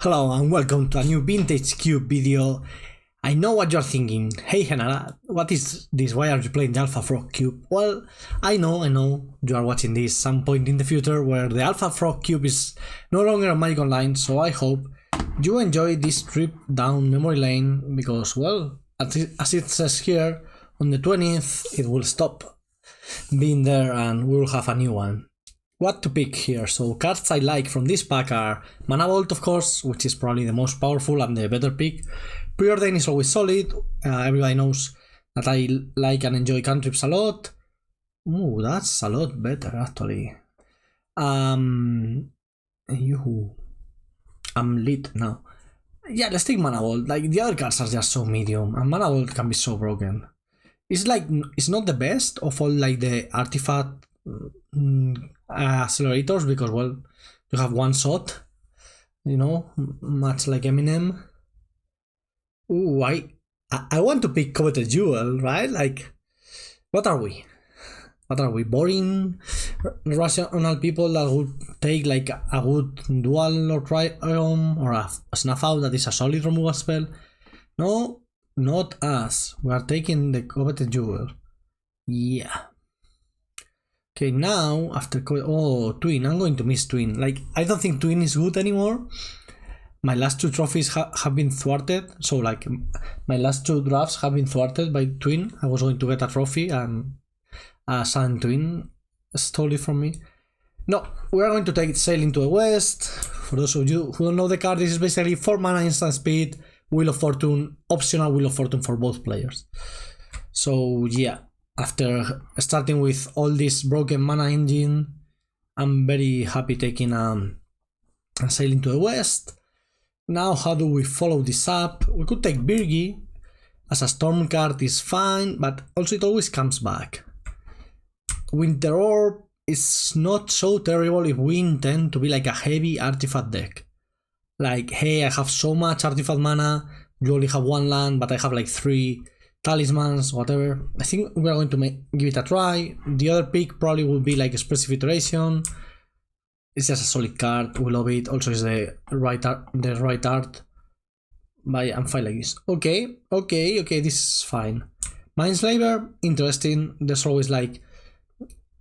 Hello and welcome to a new Vintage Cube video. I know what you're thinking. Hey Genara, what is this? Why are you playing the Alpha Frog Cube? Well, I know you are watching this some point in the future where the Alpha Frog Cube is no longer on Magic Online, so I hope you enjoy this trip down memory lane because, well, as it says here, on the 20th it will stop being there and we'll have a new one. What to pick here? So cards I like from this pack are Mana Vault, of course, which is probably the most powerful and the better pick. Preordain is always solid. Everybody knows that I like and enjoy cantrips a lot. Ooh, that's a lot better actually. I'm lit now. Yeah, let's take Mana Vault. Like, the other cards are just so medium and Mana Vault can be so broken. It's like, it's not the best of all like the artifact accelerators because, well, you have one shot, you know, much like Eminem. Ooh, I want to pick Coveted Jewel, right? Like, what are we? Boring rational people that would take like a good dual or triumph or a snuff out that is a solid removal spell? No, not us. We are taking the Coveted Jewel. Yeah. Okay, now after Twin, I'm going to miss Twin. Like, I don't think Twin is good anymore. My last two trophies have been thwarted. So like, my last two drafts have been thwarted by Twin. I was going to get a trophy and Sun Twin stole it from me. No, we are going to take Sail into the West. For those of you who don't know the card, this is basically 4 mana instant speed, Wheel of Fortune, optional Wheel of Fortune for both players. So yeah. After starting with all this broken mana engine, I'm very happy taking a Sail into the West. Now, how do we follow this up? We could take Birgi as a storm card is fine, but also it always comes back. Winter Orb is not so terrible if we intend to be like a heavy artifact deck. Like, hey, I have so much artifact mana, you only have 1 land, but I have like 3 talismans, whatever. I think we are going to give it a try. The other pick probably will be like Expressive Iteration. It's just a solid card. We love it. Also, it's the right art. But I'm fine like this. Okay, this is fine. Mindslaver, interesting. There's always like,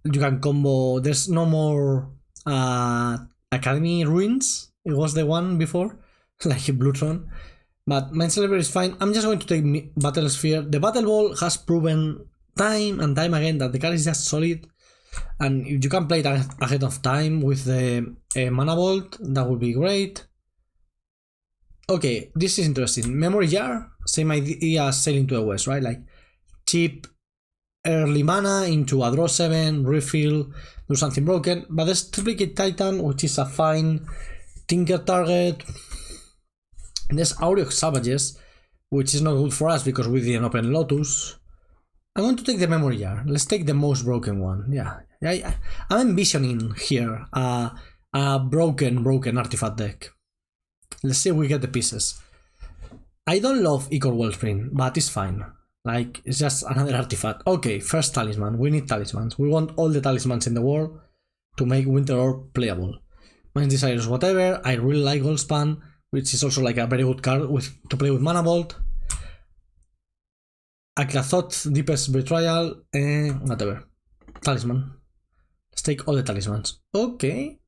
you can combo. There's no more Academy Ruins. It was the one before, like Bluetron. But Mindslaver is fine. I'm just going to take Battle Sphere. The Battle Ball has proven time and time again that the card is just solid. And if you can play it ahead of time with the Mana Vault, that would be great. Okay, this is interesting. Memory Jar, same idea as Sailing to the West, right? Like, cheap early mana into a draw 7, refill, do something broken. But there's Triplicate Titan, which is a fine Tinker target. There's Aureox Savages, which is not good for us because we didn't open Lotus. I'm going to take the Memory Jar. Let's take the most broken one. Yeah. I'm envisioning here a broken artifact deck. Let's see if we get the pieces. I don't love Ichor Wellspring, but it's fine. Like, it's just another artifact. Okay, first talisman. We need talismans. We want all the talismans in the world to make Winter Orb playable. Mind's Desires, whatever. I really like Goldspan, which is also like a very good card to play with Mana Vault. Aklathot's Deepest Betrayal, whatever. Talisman. Let's take all the talismans. Okay.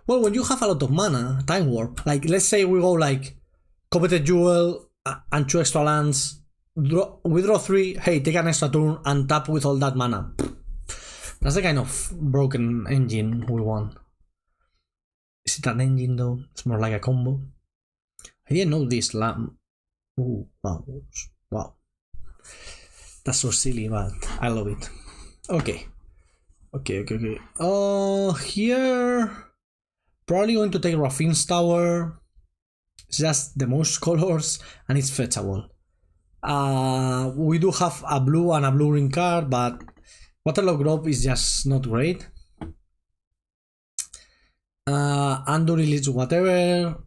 Well, when you have a lot of mana, Time Warp, like, let's say we go like Coveted Jewel and 2 extra lands, we draw 3, hey, take an extra turn and tap with all that mana. That's the kind of broken engine we want. Is it an engine though? It's more like a combo. I didn't know this lamp. Ooh, wow. That's so silly, but I love it. Okay. Here, probably going to take Raffine's Tower. It's just the most colors and it's fetchable. We do have a blue and a blue green card, but Waterloo Grove is just not great. Anduril is whatever.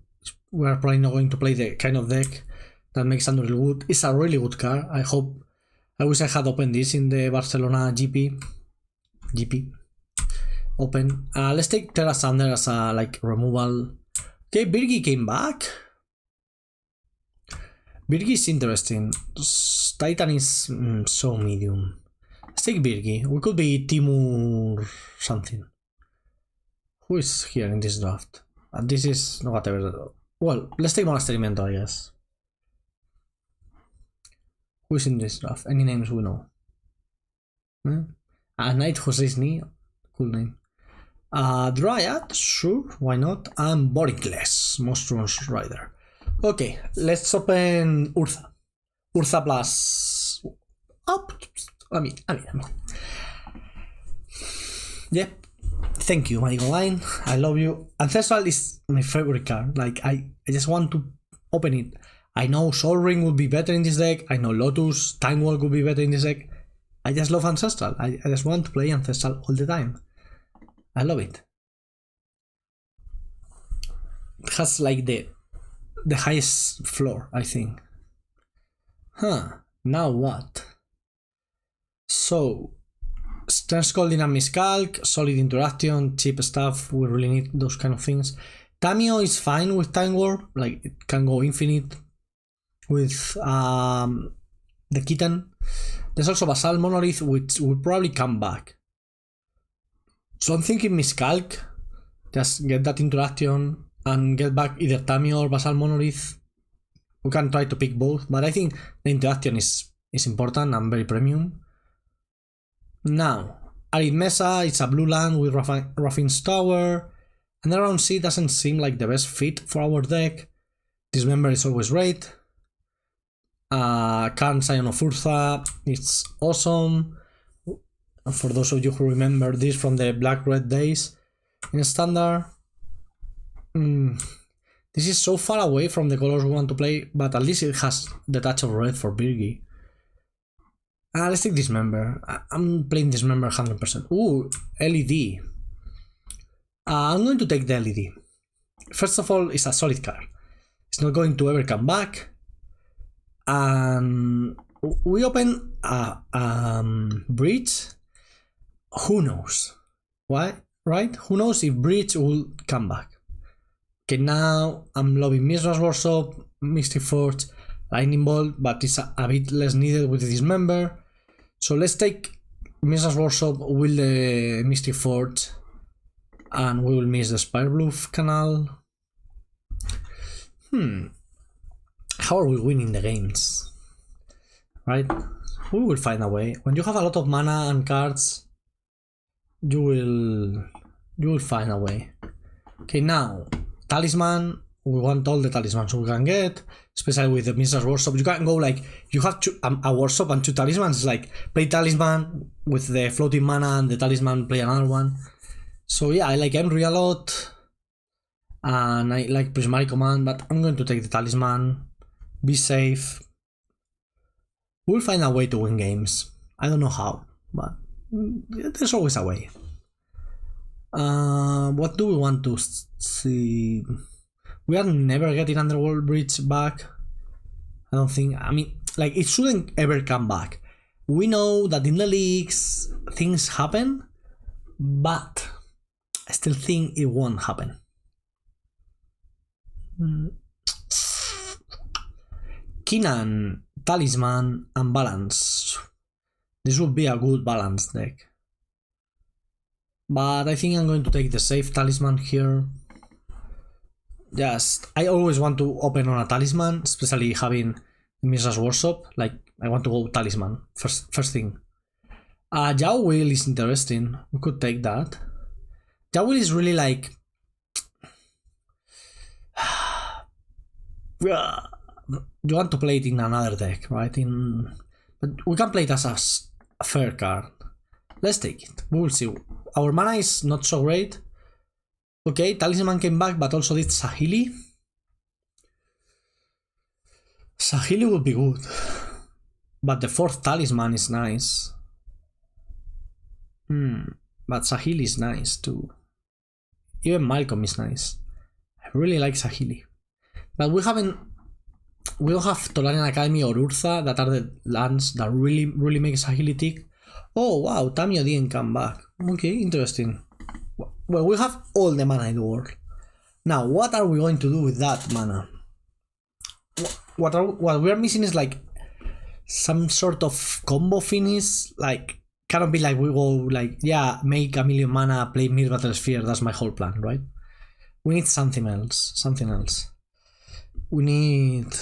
We're probably not going to play the kind of deck that makes Anduril good. It's a really good card. I wish I had opened this in the Barcelona GP. Open. Let's take Terra Sander as a like removal. Okay, Birgi came back. Birgi is interesting. Titan is so medium. Let's take Birgi. We could be Timur something. Who is here in this draft? This is whatever. Well, let's take Monastery Mentor, I guess. Who is in this draft? Any names we know? Knight Hosesni. Cool name. Dryad, sure, why not? And Boricles, Monstrous Rider. Okay, let's open Urza. Urza plus up. I mean. Yeah. Thank you, Magic Online. I love you. Ancestral is my favorite card. Like I just want to open it. I know Sol Ring would be better in this deck. I know Lotus, Time Walk would be better in this deck. I just love Ancestral. I just want to play Ancestral all the time. I love it. It has like the highest floor, I think. Now what? So, Stern Skull, Dynamic Calc, Solid Interaction, cheap stuff. We really need those kind of things. Tamio is fine with Time Warp. Like, it can go infinite with the Kitten. There's also Basal Monolith, which will probably come back. So I'm thinking Miscalc, just get that interaction and get back either Tamio or Basal Monolith. We can try to pick both, but I think the interaction is important and very premium. Now, Arid Mesa, it's a blue land with Raffine's Tower, and around C doesn't seem like the best fit for our deck. Dismember is always great. Karn Scion of Urza, it's awesome. For those of you who remember this from the Black-Red days in Standard. This is so far away from the colors we want to play, but at least it has the touch of red for Birgi. Let's take Dismember. I'm playing Dismember 100%. Ooh, LED. I'm going to take the LED. First of all, it's a solid card. It's not going to ever come back. And we open a Breach. Who knows? Why? Right? Who knows if Breach will come back? Okay, now I'm loving Mizra's Workshop, Mystic Forge, Lightning Bolt, but it's a bit less needed with the Dismember. So let's take Mizra's Workshop with the Mystic Forge, and we will miss the Spirebluff Canal. How are we winning the games? Right? We will find a way. When you have a lot of mana and cards, you will find a way. Okay, now Talisman. We want all the talismans we can get, especially with the Mizra's Workshop. You can go like, you have a Workshop and 2 talismans, like play Talisman with the floating mana and the Talisman play another one. So yeah, I like Emry a lot, and I like Prismatic Command, but I'm going to take the Talisman. Be safe. We'll find a way to win games. I don't know how, but there's always a way. What do we want to see? We are never getting Underworld Bridge back. I don't think. I mean, like, it shouldn't ever come back. We know that in the leagues things happen, but I still think it won't happen. Kinan, Talisman, and Balance. This would be a good balance deck. But I think I'm going to take the safe Talisman here. Just, I always want to open on a Talisman, especially having Mizra's Workshop. Like, I want to go Talisman, first thing. Yao Will is interesting. We could take that. Yao Will is really like... You want to play it in another deck, right? But we can play it as a fair card. Let's take it. We will see. Our mana is not so great. Okay, Talisman came back, but also did Sahili. Sahili would be good. But the 4th Talisman is nice. But Sahili is nice too. Even Malcolm is nice. I really like Sahili. But we don't have Tolarian Academy or Urza that are the lands that really make Sahili tick. Oh wow, Tamio didn't come back. Okay, interesting. Well, we have all the mana in the world. Now, what are we going to do with that mana? what we are missing is like some sort of combo finish. Like cannot be like we go like make a million mana, play Mir Battle Sphere. That's my whole plan, right? We need something else. Something else. We need.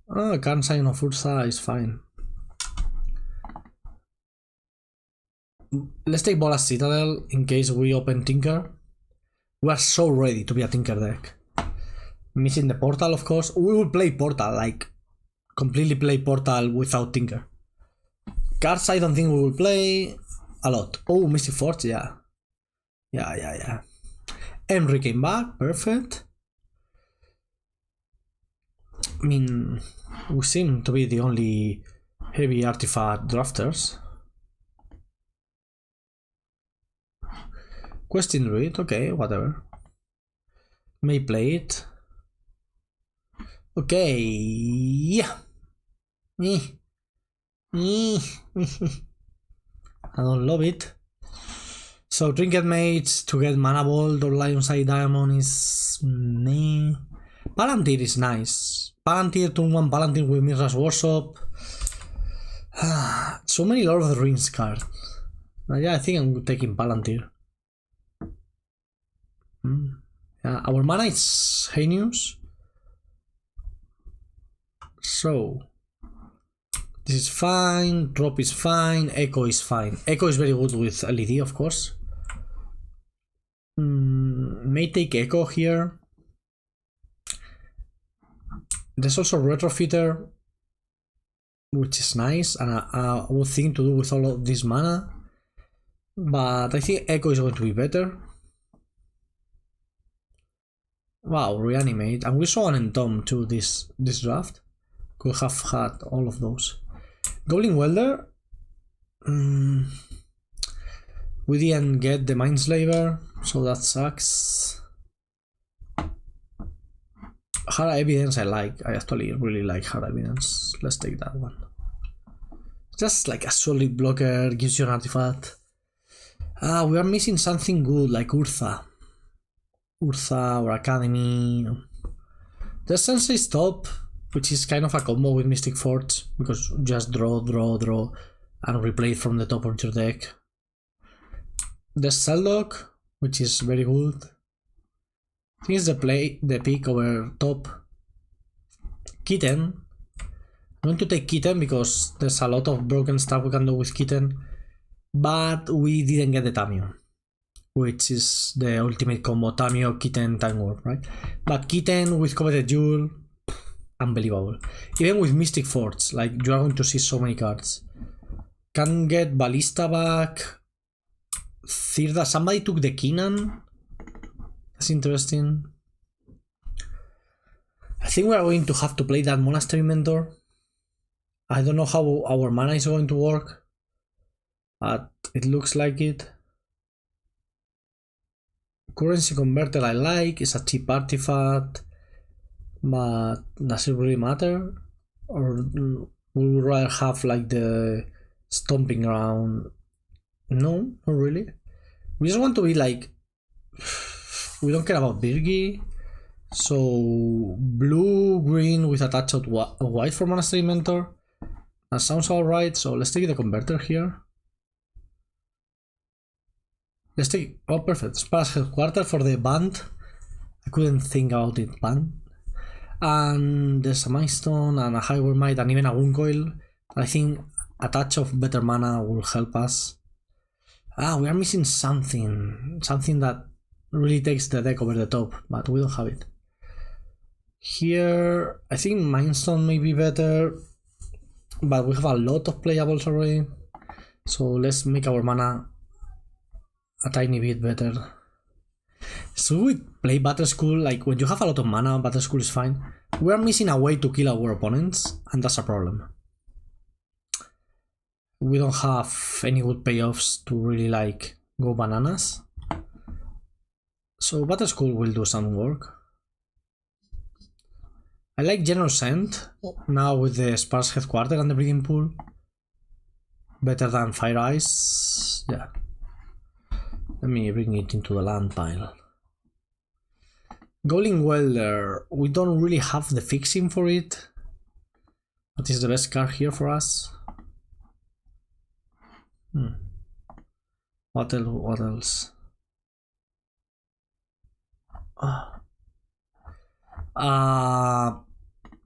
Oh, Carn Sign of Ursa is fine. Let's take Bolas Citadel in case we open Tinker. We are so ready to be a Tinker deck. Missing the Portal, of course. We will play Portal, like completely play Portal without Tinker. Cards I don't think we will play a lot. Oh, Mystic Forge, yeah. Yeah. Emry came back, perfect. I mean, we seem to be the only heavy artifact drafters. Question read, okay, whatever. May play it. Okay, yeah. I don't love it. So Trinket Mates to get Mana Bolt or Lion's Eye Diamond is meh. Palantir is nice. Palantir, turn 1 Palantir with Mirror's Workshop. So many Lord of the Rings cards. Yeah, I think I'm taking Palantir. Yeah, our mana is heinous. So this is fine, drop is fine, echo is fine. Echo is very good with LED, of course. May take echo here. There's also retrofitter, which is nice and a good thing to do with all of this mana. But I think echo is going to be better. Wow, reanimate, and we saw an entomb too this draft. Could have had all of those. Goblin Welder. We didn't get the Mindslaver, so that sucks. Hard Evidence I like. I actually really like Hard Evidence. Let's take that one. Just like a solid blocker, gives you an artifact. We are missing something good like Ursa or Academy. The Sensei Stop, which is kind of a combo with Mystic Forge, because just draw, and replay it from the top of your deck. The Celdog, which is very good. I think it's the pick over top. Kitten. I'm going to take Kitten because there's a lot of broken stuff we can do with Kitten, but we didn't get the Tamio, which is the ultimate combo. Tamio, Kitten, Time Warp, right? But Kitten with Coveted Jewel, unbelievable. Even with Mystic Forge, like you are going to see so many cards. Can get Ballista back. Thirda, somebody took the Keenan. That's interesting. I think we are going to have to play that Monastery Mentor. I don't know how our mana is going to work, but it looks like it. Currency Converter I like, it's a cheap artifact, but does it really matter? Or would we rather have like the Stomping Ground? No, not really. We just want to be like, we don't care about Birgi. So blue, green with a touch of white for Monastery Mentor. That sounds alright, so let's take the Converter here. Let's take, oh perfect, Sparse Headquarters for the band. I couldn't think about it, band. And there's a Milestone and a Highway Might and even a Wound. I think a touch of better mana will help us. We are missing something that really takes the deck over the top, but we don't have it. Here, I think Milestone may be better, but we have a lot of playables already. So let's make our mana a tiny bit better. So we play Battle School, like when you have a lot of mana, Battle School is fine. We are missing a way to kill our opponents, and that's a problem. We don't have any good payoffs to really like go bananas. So Battle School will do some work. I like Generous Scent now with the Sparse Headquarters and the Breeding Pool. Better than Fire Ice. Yeah. Let me bring it into the land pile. Goblin Welder. We don't really have the fixing for it. What is the best card here for us? What else? What else?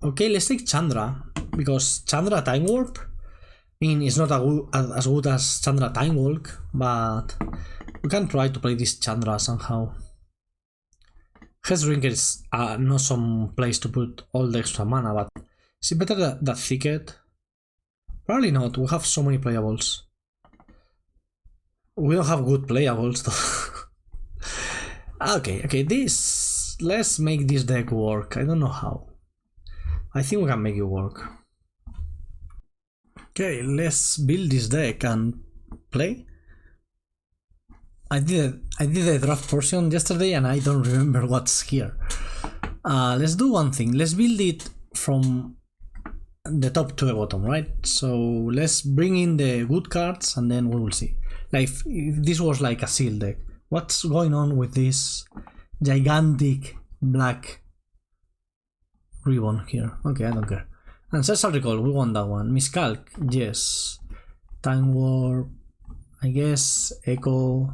Okay, let's take Chandra, because Chandra Time Warp, I mean, it's not as good as Chandra Time Walk, but we can try to play this Chandra somehow. Headsdrinker is not some place to put all the extra mana, but is it better than Thicket? Probably not, we have so many playables. We don't have good playables though. Okay, let's make this deck work. I don't know how. I think we can make it work. Okay, let's build this deck and play. I did a draft portion yesterday and I don't remember what's here. Let's do one thing. Let's build it from the top to the bottom, right? So let's bring in the good cards and then we will see. Like if this was like a seal deck. What's going on with this gigantic black ribbon here? Okay, I don't care. Ancestral Recall, we want that one. Miscalc, yes. Time Warp, I guess. Echo,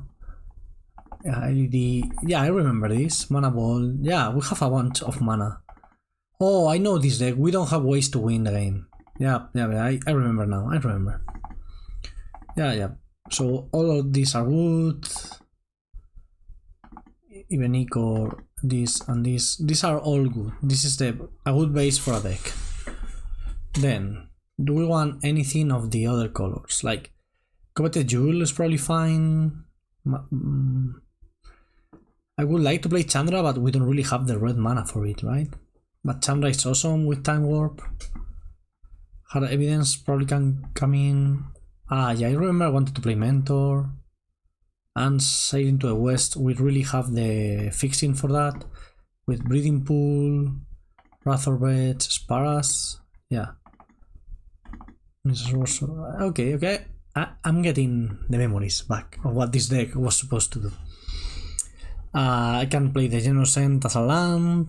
LED. Yeah, I remember this. Mana Ball. Yeah, we have a bunch of mana. Oh, I know this deck. We don't have ways to win the game. Yeah, I remember now. I remember. Yeah. So all of these are good. Even Echo, this and this. These are all good. This is a good base for a deck. Then, do we want anything of the other colors? Like, Coveted Jewel is probably fine. I would like to play Chandra, but we don't really have the red mana for it, right? But Chandra is awesome with Time Warp. Hard Evidence probably can come in. Yeah, I remember I wanted to play Mentor. And Sailing to the West, we really have the fixing for that. With Breeding Pool, Rathorbet, Sparas. Yeah. Okay. I'm getting the memories back of what this deck was supposed to do. I can play the Genocent as a land.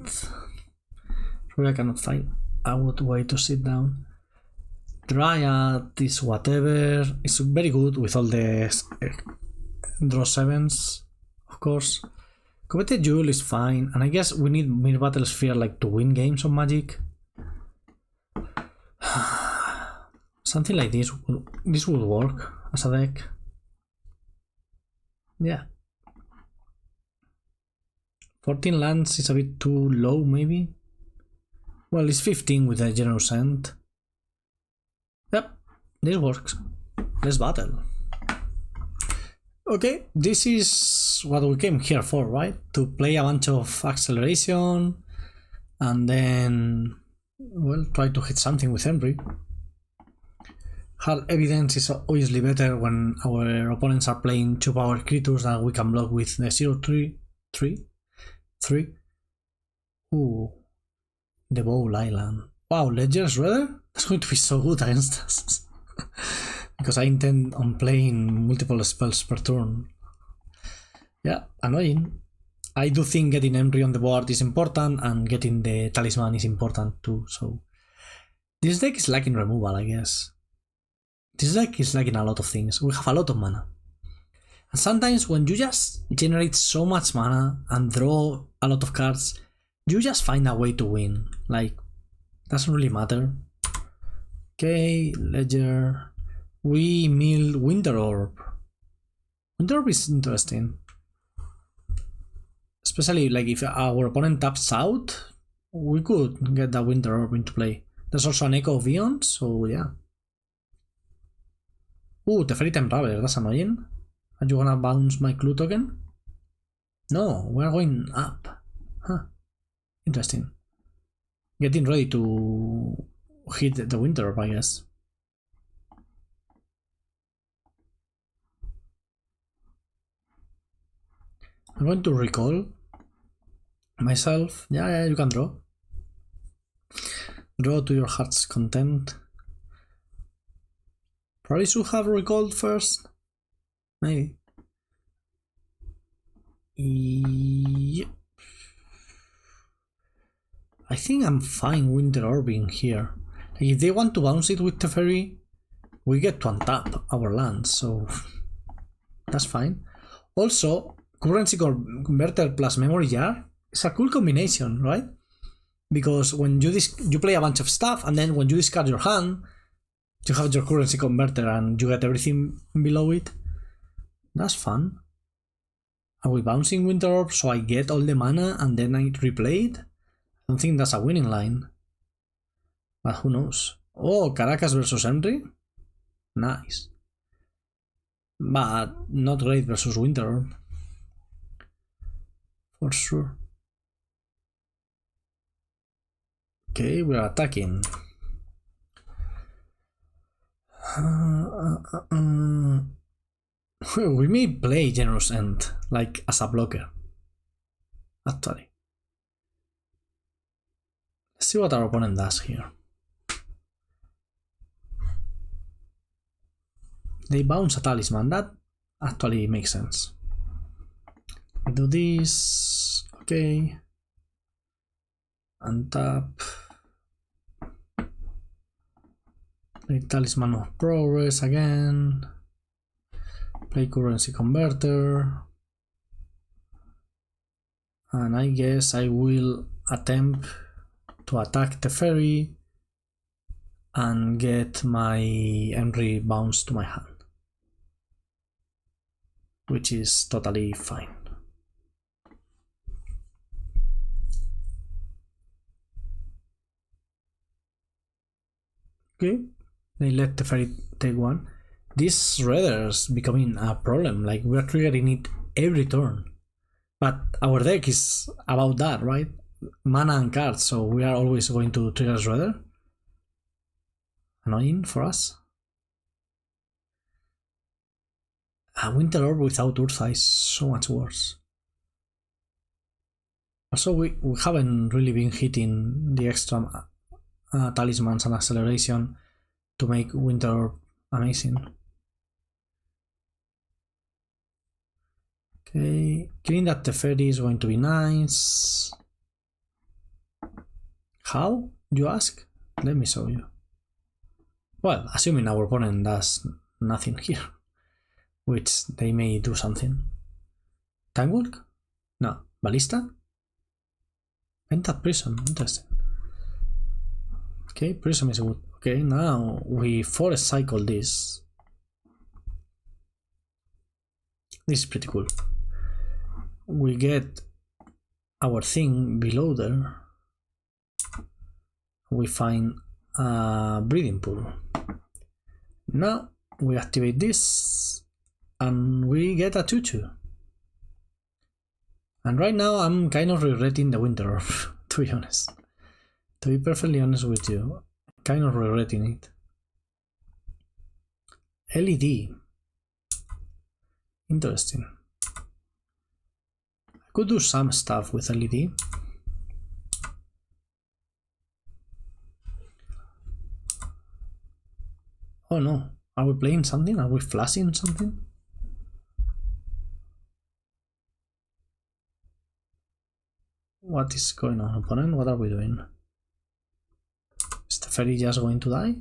Probably I cannot find a good way to sit down. Dryad is whatever. It's very good with all the draw 7s, of course. Coveted Jewel is fine, and I guess we need Mirror Battle Sphere like to win games of Magic. Something like this would work as a deck. Yeah. 14 lands is a bit too low, maybe. Well, it's 15 with a Generous End. Yep, this works. Let's battle. Okay, this is what we came here for, right? To play a bunch of acceleration and then, well, try to hit something with Embry. Hard Evidence is obviously better when our opponents are playing 2-power creatures that we can block with the 0-3. Ooh, the Bowl Island. Wow, Ledger's Redder? That's going to be so good against us. Because I intend on playing multiple spells per turn. Yeah, annoying. I do think getting Embry on the board is important and getting the Talisman is important too, so... This deck is lacking removal, I guess. This deck is lacking a lot of things. We have a lot of mana. And sometimes when you just generate so much mana and draw a lot of cards, you just find a way to win. Like, doesn't really matter. Okay, Ledger. We mill Winter Orb. Winter Orb is interesting. Especially like if our opponent taps out, we could get that Winter Orb into play. There's also an Echo of Eons, so yeah. Ooh, Teferi Time Traveler, that's annoying. Are you gonna bounce my clue token? No, we're going up. Huh. Interesting. Getting ready to hit the Winter Orb, I guess. I'm going to recall myself. Yeah, you can draw. Draw to your heart's content. Probably should have recalled first. Maybe. Yep. I think I'm fine Winter Orbing here. If they want to bounce it with Teferi, we get to untap our lands, so that's fine. Also, currency converter plus memory jar is a cool combination, right? Because when you play a bunch of stuff, and then when you discard your hand, you have your currency converter and you get everything below it. That's fun. Are we bouncing Winter Orb so I get all the mana and then I replay it? I don't think that's a winning line. But who knows? Oh, Caracas versus Henry? Nice. But not great versus Winter Orb. For sure. Okay, we're attacking. We may play Generous End, like as a blocker. Actually. Let's see what our opponent does here. They bounce a talisman, that actually makes sense. We do this, okay. Untap. Play Talisman of Progress again. Play Currency Converter. And I guess I will attempt to attack Teferi and get my Henry bounce to my hand, which is totally fine. Okay, they let Teferi take one. This Redder's becoming a problem, like we're triggering it every turn. But our deck is about that, right? Mana and cards, so we are always going to trigger Redder. Annoying for us. A Winter Orb without Urza is so much worse. Also, we haven't really been hitting the extra talismans and acceleration to make Winter Orb amazing. Okay, killing that Teferi is going to be nice. How, you ask? Let me show you. Well, assuming our opponent does nothing here, which they may do something. Tankwalk? No. Ballista? Vented Prism, interesting. Okay, Prism is good. Okay, now we forest cycle this. This is pretty cool. We get our thing below there. We find a breeding pool. Now we activate this and we get a 2/2. And right now I'm kind of regretting the Winter Orb, to be honest. To be perfectly honest with you, kind of regretting it. LED. Interesting. I could do some stuff with LED. Oh no, are we playing something? Are we flashing something? What is going on, opponent? What are we doing? Is the Teferi just going to die?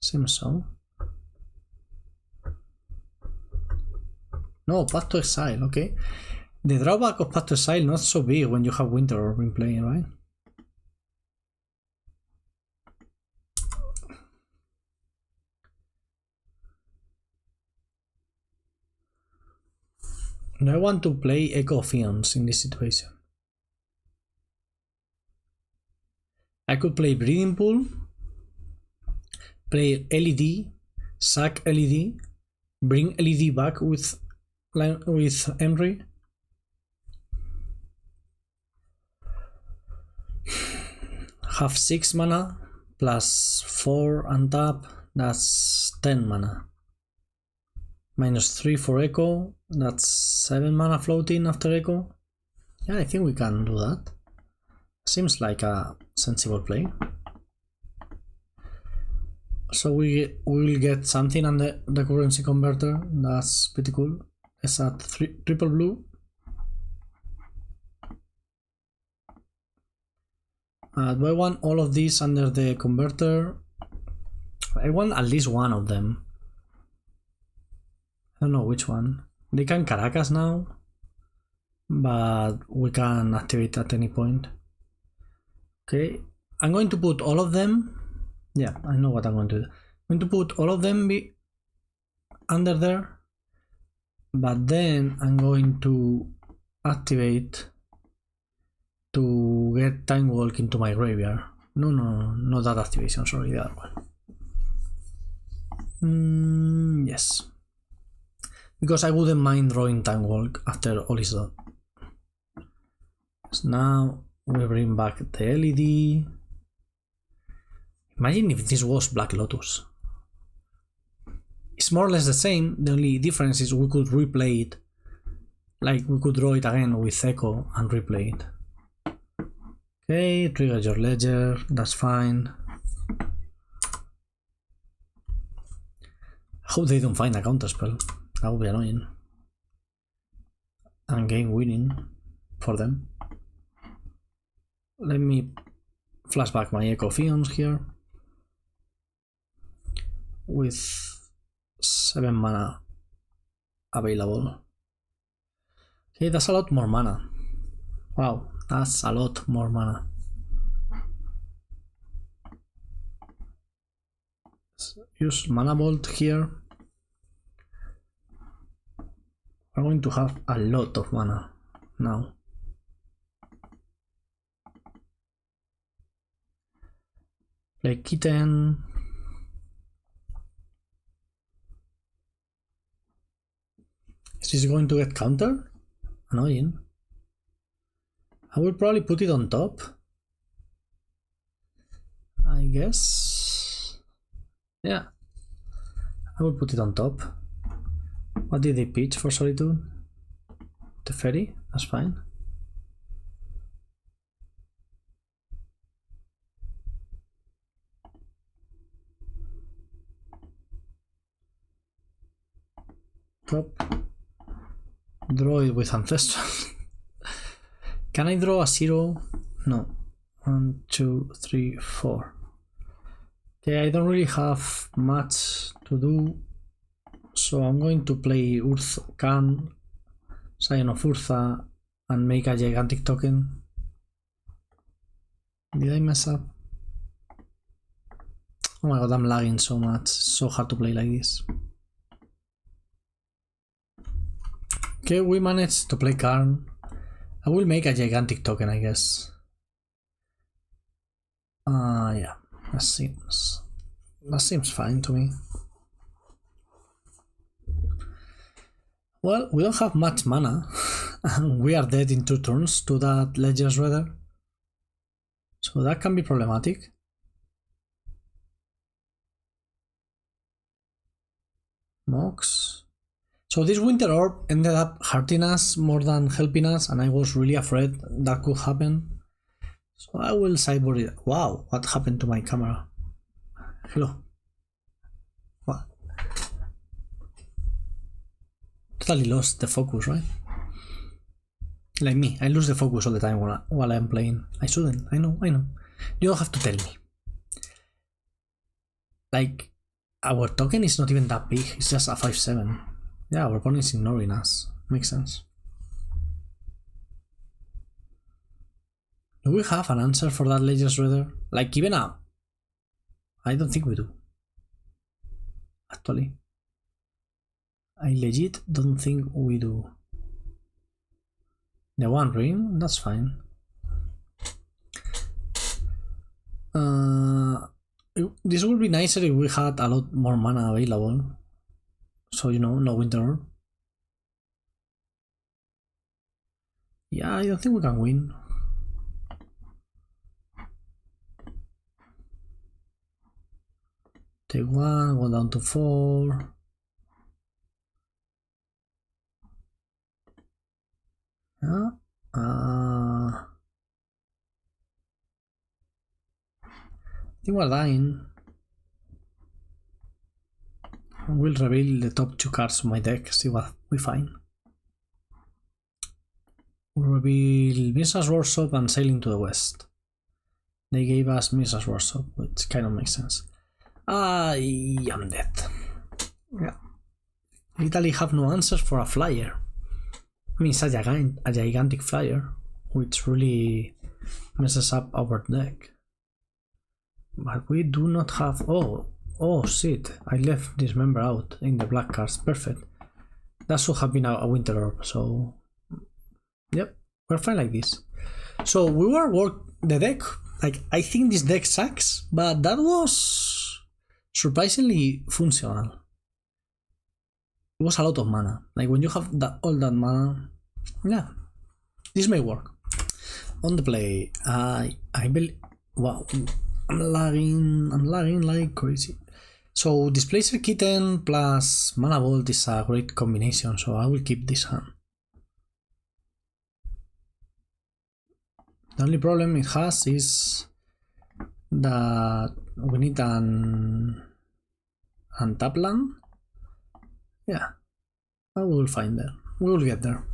Seems so. No, Path to Exile, okay. The drawback of Path to Exile not so big when you have Winter Orb in play, right? No, I want to play Echo of Eons in this situation. I could play Breeding Pool, play LED, sack LED, bring LED back with Henry. Have 6 mana plus 4 untap, that's 10 mana. -3 for Echo, that's 7 mana floating after Echo. Yeah, I think we can do that. Seems like a sensible play. So we will get something on the currency converter, that's pretty cool. It's at triple blue. Do I want all of these under the converter? I want at least one of them. I don't know which one. They can Caracas now, but we can activate at any point. Okay, I'm going to put all of them. Yeah, I know what I'm going to do. I'm going to put all of them under there, but then I'm going to activate to get time walk into my graveyard. No, not that activation, sorry, the other one. Yes. Because I wouldn't mind drawing time walk after all is done. So now we bring back the LED. Imagine if this was Black Lotus. It's more or less the same, the only difference is we could replay it. Like we could draw it again with Echo and replay it. Okay, trigger your ledger, that's fine. I hope they don't find a counterspell. That would be annoying. And game winning for them. Let me flashback my Echo Fions here. With 7 mana available. Okay, that's a lot more mana. Wow, that's a lot more mana. Let's use Mana Bolt here. We're going to have a lot of mana now. Play Kitten. Is this going to get counter? Annoying. I will probably put it on top. I guess. Yeah. I will put it on top. What did they pitch for Solitude? The Ferry? That's fine. Top. Draw it with Ancestral. Can I draw a 0? No. 1, 2, 3, 4. Okay, I don't really have much to do. So I'm going to play Khan, Scion of Urza, and make a gigantic token. Did I mess up? Oh my god, I'm lagging so much. It's so hard to play like this. Okay, we managed to play Karn. I will make a gigantic token, I guess. Yeah, that seems fine to me. Well, we don't have much mana, and we are dead in 2 turns to that Ledger Shredder. So that can be problematic. Mox. So this Winter Orb ended up hurting us more than helping us, and I was really afraid that could happen. So I will sideboard it. Wow, what happened to my camera? Hello. What? Totally lost the focus, right? Like me, I lose the focus all the time while I'm playing. I shouldn't, I know. You don't have to tell me. Like, our token is not even that big, it's just a 5/7. Yeah, our opponent is ignoring us. Makes sense. Do we have an answer for that Ledger Shredder? Like, even now? I don't think we do. Actually. I legit don't think we do. The One Ring, that's fine. This would be nicer if we had a lot more mana available. So, you know, no Winter Orb. Yeah, I don't think we can win. Take 1, go down to 4. Yeah. I think we're dying. I will reveal the top 2 cards of my deck, see what we find. We'll reveal Business Workshop and Sailing to the West. They gave us Mrs. Warsaw, which kind of makes sense. I am dead. Yeah. Italy have no answers for a flyer. I mean, it's a gigantic flyer, which really messes up our deck. But we do not have... Oh shit, I left this member out in the black cards. Perfect. That should have been a winter orb, so... Yep, we're fine like this. So we were the deck... Like, I think this deck sucks, but that was surprisingly functional. It was a lot of mana. Like, when you have all that mana... Yeah, this may work. On the play, I believe... Wow, I'm lagging like crazy. So Displacer Kitten plus Mana Bolt is a great combination, so I will keep this hand. The only problem it has is that we need an untap land. Yeah, I will find that. We will get there.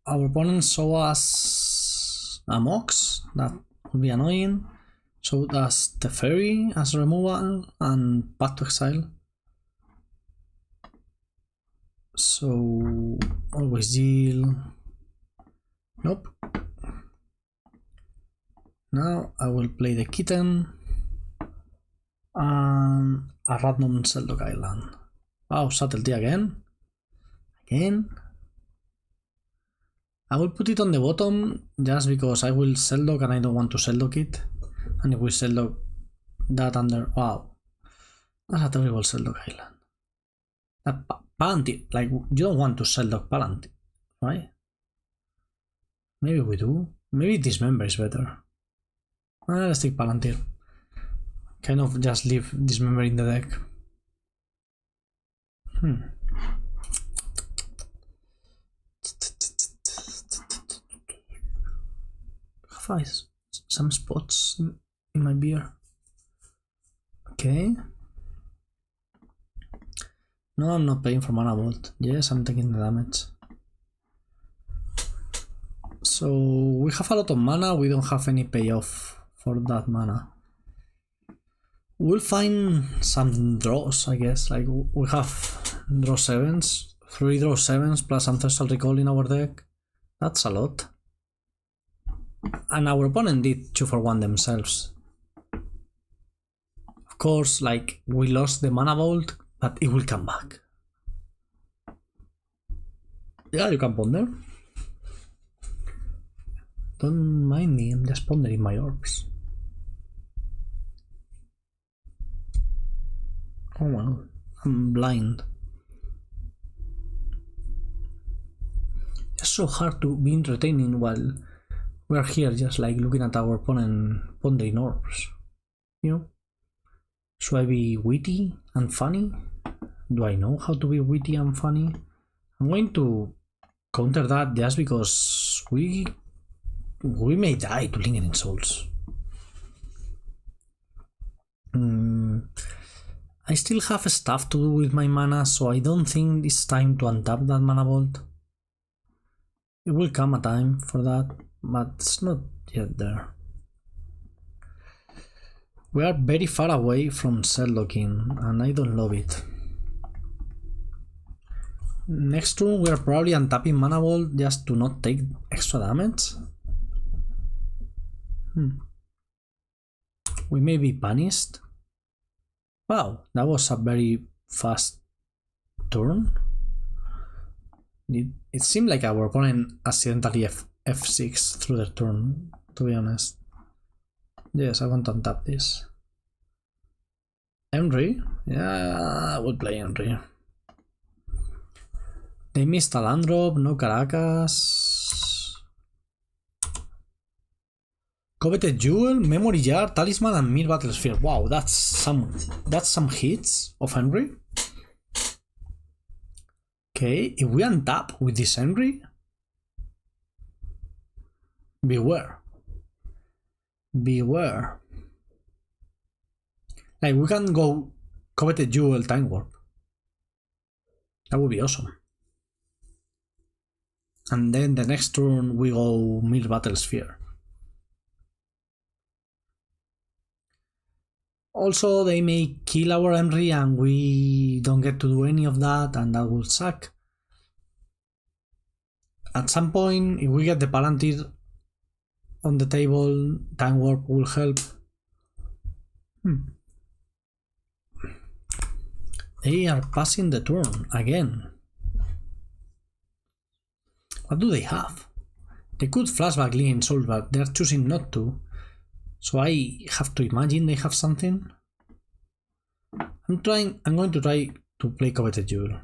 Our opponent show us a Mox, that will be annoying. So does the Fairy as removal and Path to Exile. So always deal. Nope. Now I will play the Kitten and a random Seldog Island. Wow, Subtlety again. I will put it on the bottom just because I will Seldog and I don't want to Seldog it. And if we Seldog that under... Wow. That's a terrible Seldog Island. Palantir. Like, you don't want to Seldog Palantir, right? Maybe we do. Maybe Dismember is better. Let's take Palantir. Kind of just leave Dismember in the deck. Have some spots in my beer. Okay. No, I'm not paying for Mana Bolt. Yes, I'm taking the damage. So we have a lot of mana, we don't have any payoff for that mana. We'll find some draws, I guess. Like, we have draw 7s, 3 draw 7s plus Ancestral Recall in our deck. That's a lot. And our opponent did 2 for 1 themselves. Of course, like, we lost the Mana Bolt, but it will come back. Yeah, you can ponder. Don't mind me, I'm just pondering my orbs. Oh my god, I'm blind. It's so hard to be entertaining while we're here just like looking at our opponent pondering orbs. You know? Should I be witty and funny? Do I know how to be witty and funny? I'm going to counter that just because we may die to Lingering Souls. I still have stuff to do with my mana, so I don't think it's time to untap that Mana Bolt. It will come a time for that, but it's not yet there. We are very far away from Seldoging, and I don't love it. Next turn we are probably untapping Mana Bolt just to not take extra damage. We may be punished. Wow, that was a very fast turn. It seemed like our opponent accidentally F6 through the turn, to be honest. Yes, I want to untap this. Henry? Yeah, I will play Henry. They missed a land drop, no Caracas. Coveted Jewel, Memory Jar, Talisman, and Mir Battlesphere. Wow, that's some hits of Henry. Okay, if we untap with this Henry, beware. Beware. Like, we can go Coveted Jewel Time Warp. That would be awesome. And then the next turn we go Mir Battlesphere. Also, they may kill our Henry and we don't get to do any of that, and that will suck. At some point, if we get the Palantir on the table, Time Warp will help. They are passing the turn again. What do they have? They could flashback Lee and Soul, but they're choosing not to. So I have to imagine they have something. I'm going to try to play Coveted Jewel.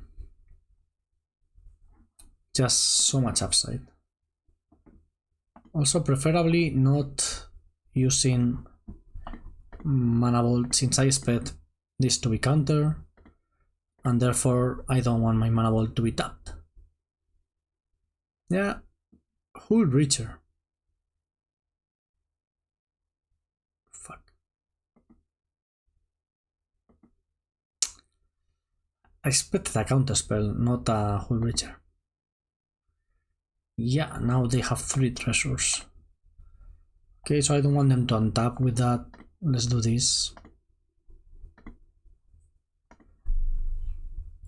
Just so much upside. Also, preferably not using Mana Bolt, since I expect this to be counter, and therefore I don't want my Mana Bolt to be tapped. Yeah, Hull Breacher. Fuck. I expected a counter spell, not a Hull Breacher. Yeah, now they have 3 treasures. Okay, so I don't want them to untap with that. Let's do this.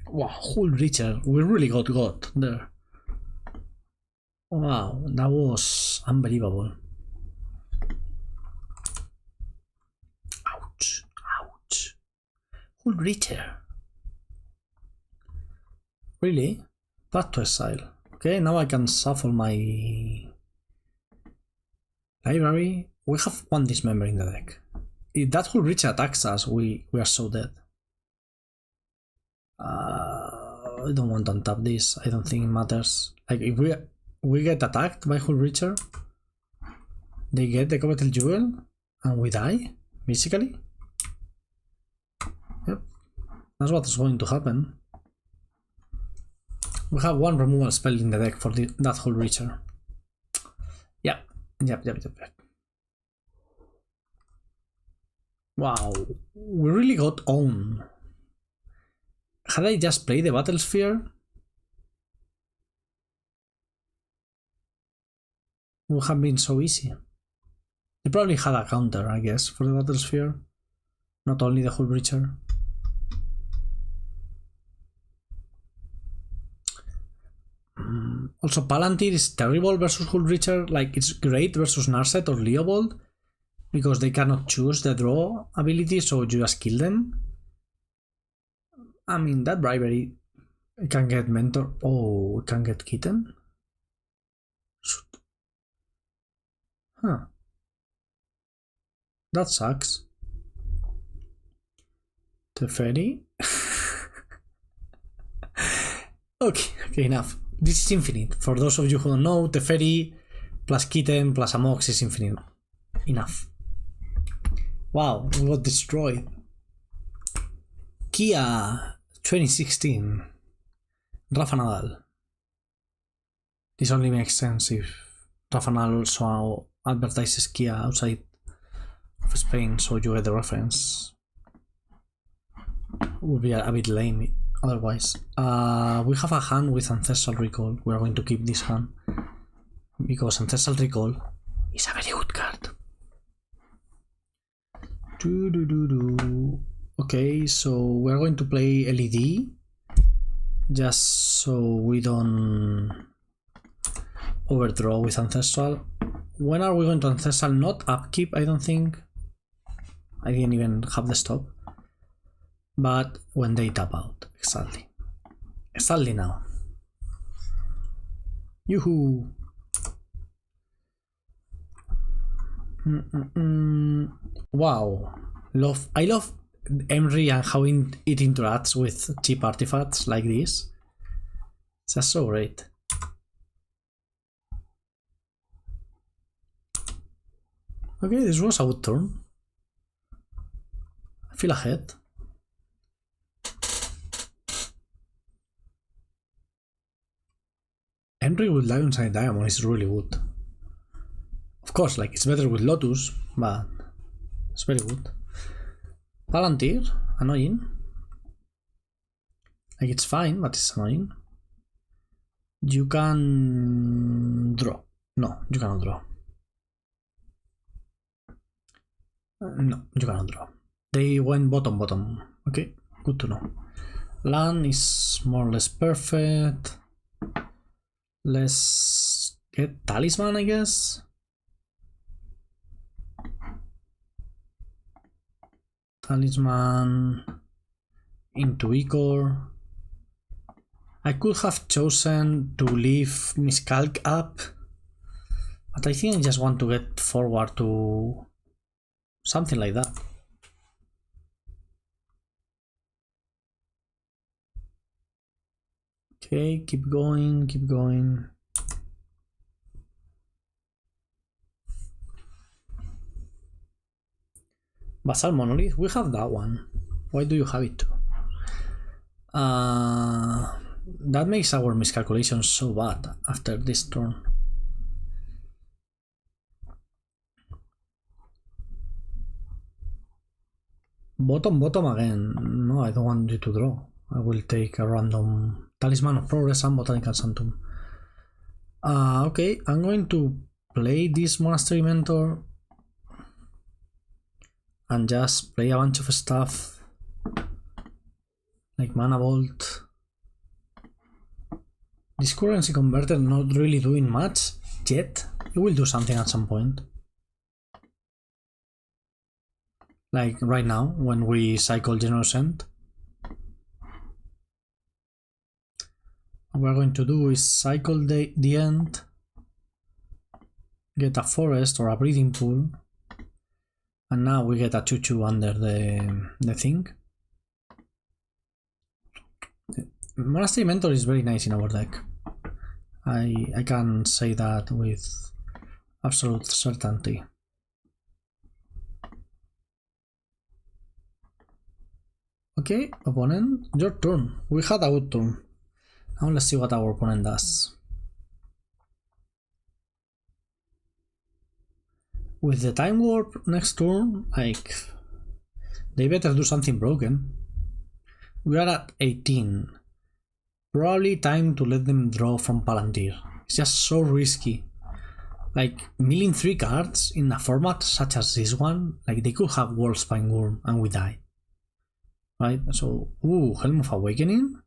Wow, Hull Breacher. We really got there. Wow, that was unbelievable. Ouch, ouch. Hull Breacher. Really? Back to exile. Okay, now I can shuffle my library. We have one dismember in the deck. If that Hull Breacher attacks us, we are so dead. I don't want to untap this. I don't think it matters. Like, if we get attacked by Hull Breacher, they get the Coveted Jewel and we die, basically. Yep, that's what's going to happen. We have one removal spell in the deck for that Hull Breacher. Yep. Wow, we really got owned. Had I just played the Battle Sphere, it would have been so easy. They probably had a counter, I guess, for the Battle Sphere, not only the Hull Breacher. Also, Palantir is terrible versus Hull Breacher. Like, it's great versus Narset or Leobold because they cannot choose the draw ability, so you just kill them. I mean, that bribery, it can get Mentor. Oh, it can get Kitten. Shoot. Huh. That sucks. Teferi. Okay, enough. This is infinite. For those of you who don't know, Teferi plus Kitten plus Amox is infinite. Enough. Wow, we got destroyed. Kia 2016. Rafa Nadal. This only makes sense if Rafa Nadal also advertises Kia outside of Spain, so you get the reference. Would be a bit lame otherwise. We have a hand with Ancestral Recall. We are going to keep this hand because Ancestral Recall is a very good card. Okay, so we're going to play LED just so we don't overdraw with Ancestral. When are we going to Ancestral? Not upkeep, I don't think. I didn't even have the stop. But when they tap out, exactly. Exactly now. Yoo-hoo! Wow. I love Emry and how it interacts with cheap artifacts like this. It's just so great. Okay, this was a good turn. I feel ahead. Emry with Lion's Eye Diamond is really good. Of course, like, it's better with Lotus, but it's very good. Palantir, annoying. Like, it's fine, but it's annoying. You can draw. No, you cannot draw. No, you cannot draw. They went bottom. Okay, good to know. Land is more or less perfect. Let's get talisman, I guess. Talisman into Icor. I could have chosen to leave Miscalc up, but I think I just want to get forward to something like that. Okay, keep going. Basal Monolith, we have that one. Why do you have it too? That makes our miscalculations so bad after this turn. Bottom again. No, I don't want you to draw. I will take a random Talisman of Progress and Botanical Sanctum. Okay, I'm going to play this Monastery Mentor and just play a bunch of stuff like Mana Bolt. This currency converter not really doing much yet. It will do something at some point. Like right now, when we cycle Generous End. What we're going to do is cycle the end, get a forest or a breeding pool, and now we get a 2/2 under the thing. Monastery Mentor is very nice in our deck. I can say that with absolute certainty. Okay, opponent, your turn. We had a good turn. Now let's see what our opponent does. With the time warp next turn, like, they better do something broken. We are at 18. Probably time to let them draw from Palantir. It's just so risky. Like, milling 3 cards in a format such as this one, like they could have World Spine Worm and we die. Right, so, Helm of Awakening.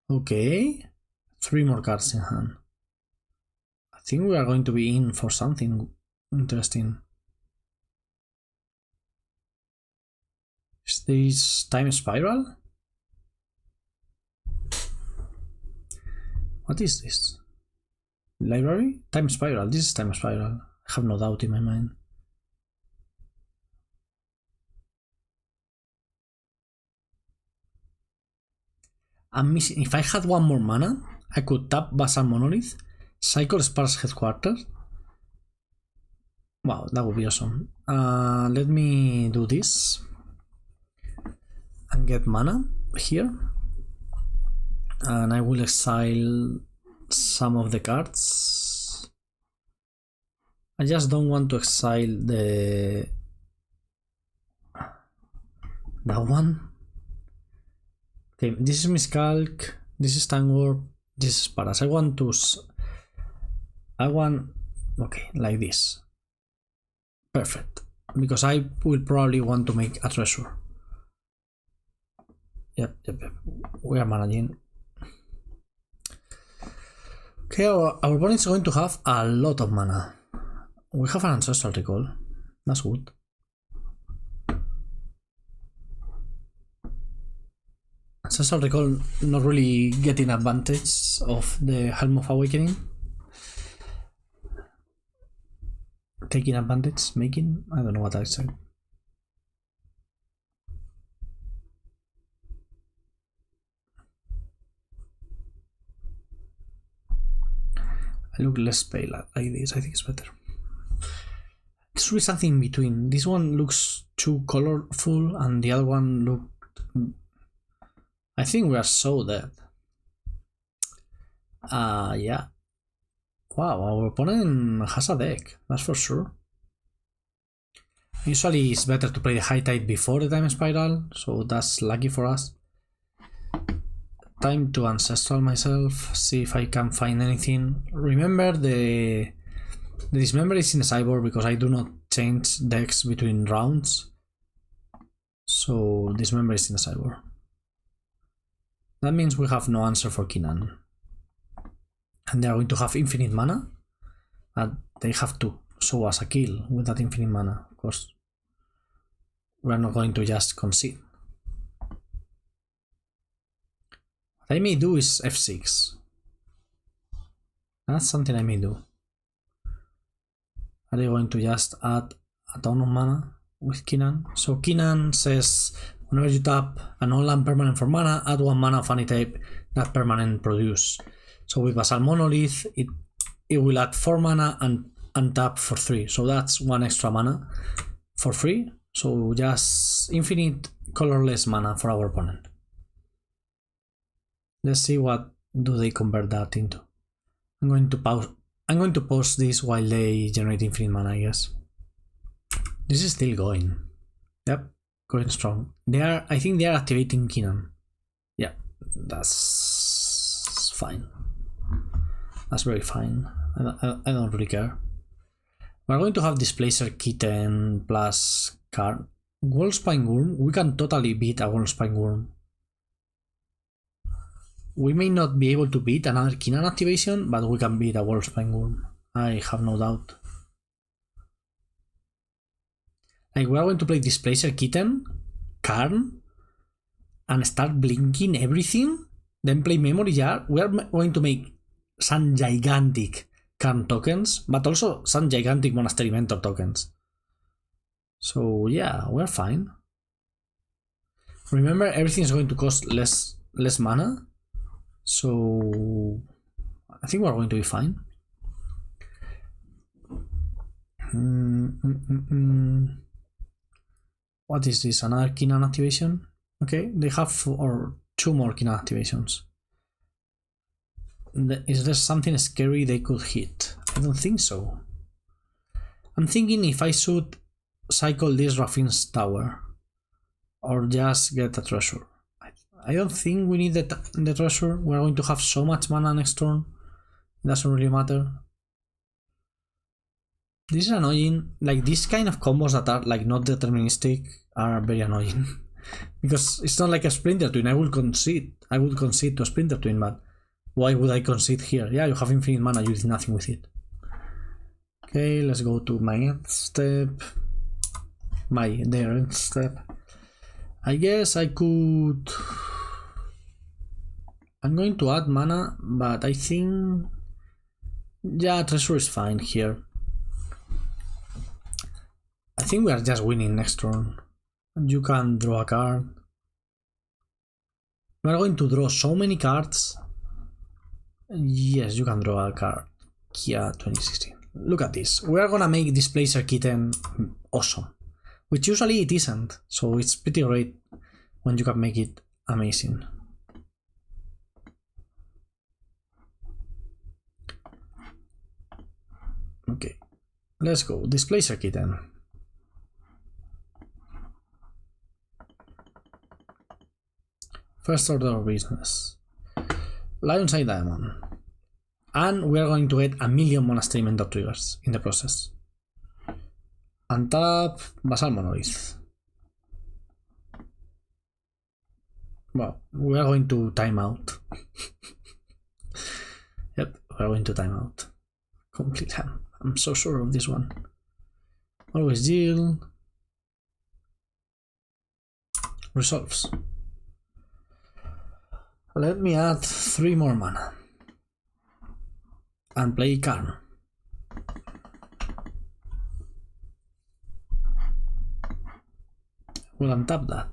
Okay, 3 more cards in hand. I think we are going to be in for something interesting. Is this Time Spiral? What is this? Library? Time Spiral. This is Time Spiral. I have no doubt in my mind. I'm missing. If I had one more mana, I could tap Basal Monolith, cycle Sparse Headquarters. Wow, that would be awesome. Let me do this and get mana here. And I will exile some of the cards. I just don't want to exile that one. Okay, this is Miscalc, this is Time Warp, this is Paras. Okay, like this. Perfect. Because I will probably want to make a treasure. Yep. We are managing. Okay, our opponent is going to have a lot of mana. We have an Ancestral Recall. That's good. Ancestral Recall not really getting advantage of the Helm of Awakening. Taking advantage, making? I don't know what I said. I look less pale like this, I think it's better. It's really something in between. This one looks too colorful and the other one looked... I think we are so dead. Yeah. Wow, our opponent has a deck, that's for sure. Usually it's better to play the High Tide before the Time Spiral, so that's lucky for us. Time to Ancestral myself, see if I can find anything. Remember the Dismember is in the sideboard because I do not change decks between rounds. So this member is in the sideboard. That means we have no answer for Kinan. And they are going to have infinite mana. And they have to show us a kill with that infinite mana, of course. We are not going to just concede. What I may do is f6. That's something I may do. Are they going to just add a ton of mana with Kinan? So Kinan says, whenever you tap an all-land permanent for mana, add 1 mana of any type that permanent produce. So with Basal Monolith, it will add 4 mana and untap for 3. So that's 1 extra mana for free. So just infinite colorless mana for our opponent. Let's see what do they convert that into. I'm going to pause this while they generate infinite mana, I guess. This is still going. Yep, going strong. I think they are activating Kinan. Yeah, that's fine. That's very fine. I don't really care. We're going to have Displacer Kitten plus card. Wolfspine Worm. We can totally beat a Wolfspine Worm. We may not be able to beat another Kinan activation, but we can beat a Wolfspine Worm. I have no doubt. Like, we are going to play Displacer Kitten, Karn, and start blinking everything, then play Memory Jar. We are going to make some gigantic Karn tokens, but also some gigantic Monastery Mentor tokens. So yeah, we're fine. Remember, everything is going to cost less mana, so I think we're going to be fine. What is this? Another Kinan activation? Okay, they have 2 more Kinan activations. Is there something scary they could hit? I don't think so. I'm thinking if I should cycle this Raffin's Tower or just get a treasure. I don't think we need the treasure. We're going to have so much mana next turn. It doesn't really matter. This is annoying. Like, these kind of combos that are like not deterministic are very annoying. Because it's not like a Splinter Twin. I would concede to a Splinter Twin, but why would I concede here? Yeah, you have infinite mana, you did nothing with it. Okay, let's go to my end step. Their end step. I guess I could... I'm going to add mana, but I think... yeah, treasure is fine here. I think we are just winning next turn. You can draw a card. We are going to draw so many cards. Yes, you can draw a card. Kia 2016. Look at this. We are gonna make Displacer Kitten awesome. Which usually it isn't. So it's pretty great when you can make it amazing. Okay. Let's go. Displacer Kitten. First order of business. Lionside Diamond. And we are going to get 1,000,000 Monastery Mentor triggers in the process. Untap Basal Monolith. Well, we are going to time out. Yep, we are going to time out. Completely. I'm so sure of this one. Always deal. Resolves. Let me add 3 more mana. And play Karn. We'll untap that.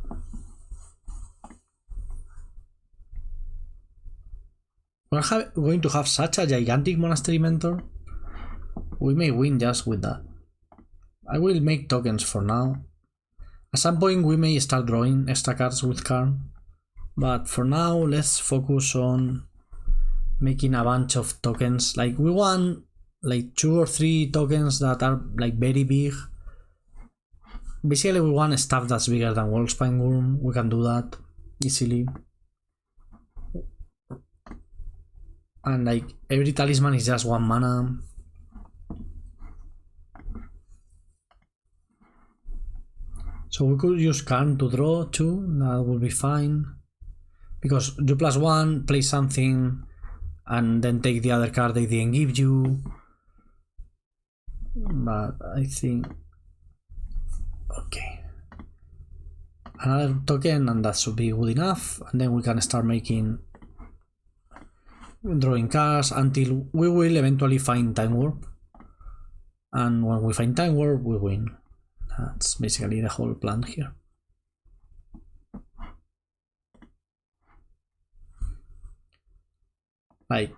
We're going to have such a gigantic Monastery Mentor. We may win just with that. I will make tokens for now. At some point we may start drawing extra cards with Karn. But for now, let's focus on making a bunch of tokens. Like, we want like 2 or 3 tokens that are like very big. Basically, we want stuff that's bigger than Wolfspine Worm. We can do that easily. And like every talisman is just 1 mana. So we could use Karn to draw too, that would be fine. Because you +1, play something, and then take the other card they didn't give you. But I think... okay. Another token, and that should be good enough. And then we can start making... drawing cards until we will eventually find Time Warp. And when we find Time Warp, we win. That's basically the whole plan here. Like,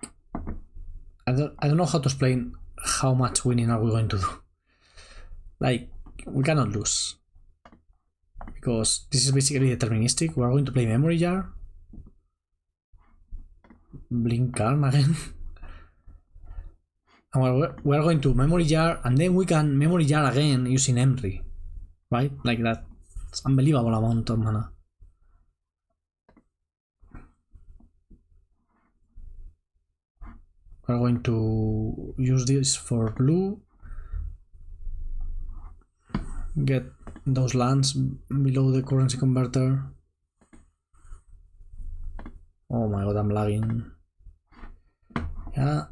I don't know how to explain how much winning are we going to do. Like, we cannot lose. Because this is basically deterministic. We are going to play Memory Jar. Blink Karn again. And we are going to Memory Jar, and then we can Memory Jar again using Emry. Right? Like that. It's unbelievable amount of mana. We're going to use this for blue. Get those lands below the currency converter. Oh my god, I'm lagging. Yeah.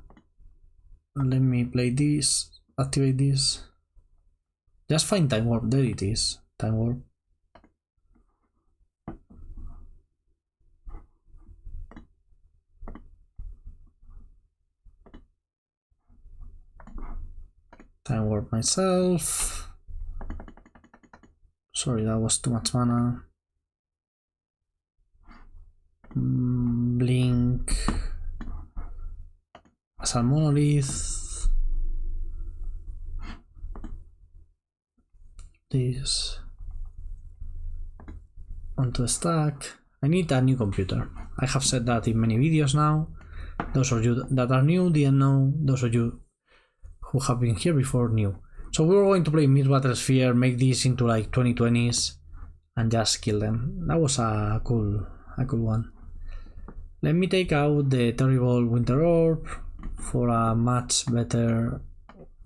Let me play this. Activate this. Just find Time Warp. There it is. Time Warp. Time Warp myself. Sorry, that was too much mana. Blink. As a monolith. This onto the stack. I need a new computer. I have said that in many videos now. Those of you that are new didn't know. Those of you who have been here before knew. So we were going to play Mid Battlesphere, make this into like 2020s, and just kill them. That was a cool one. Let me take out the terrible Winter Orb for a much better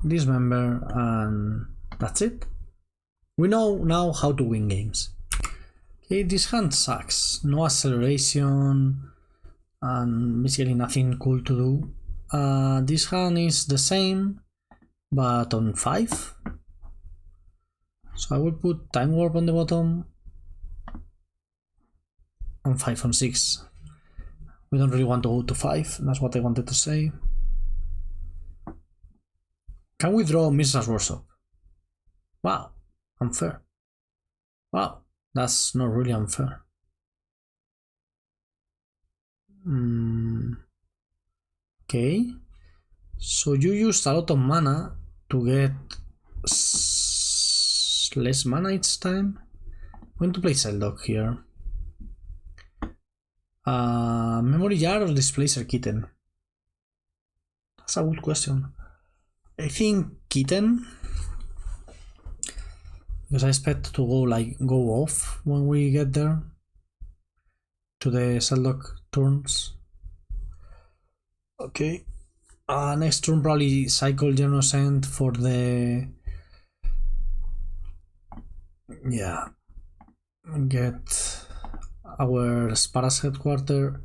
Dismember, and that's it. We know now how to win games. Okay, this hand sucks. No acceleration and basically nothing cool to do. This hand is the same, but on 5. So I will put Time Warp on the bottom. On 5, on 6. We don't really want to go to 5, that's what I wanted to say. Can we draw Mrs. Workshop? Wow, unfair. Wow, that's not really unfair. Okay, so you used a lot of mana to get less mana each time. I'm going to play Seldog here. Memory Jar or Displacer Kitten? That's a good question. I think Kitten, because I expect to go off when we get there to the Seldog turns. Okay. Next turn probably cycle Genoscent for the... yeah. Get our Sparas headquarter.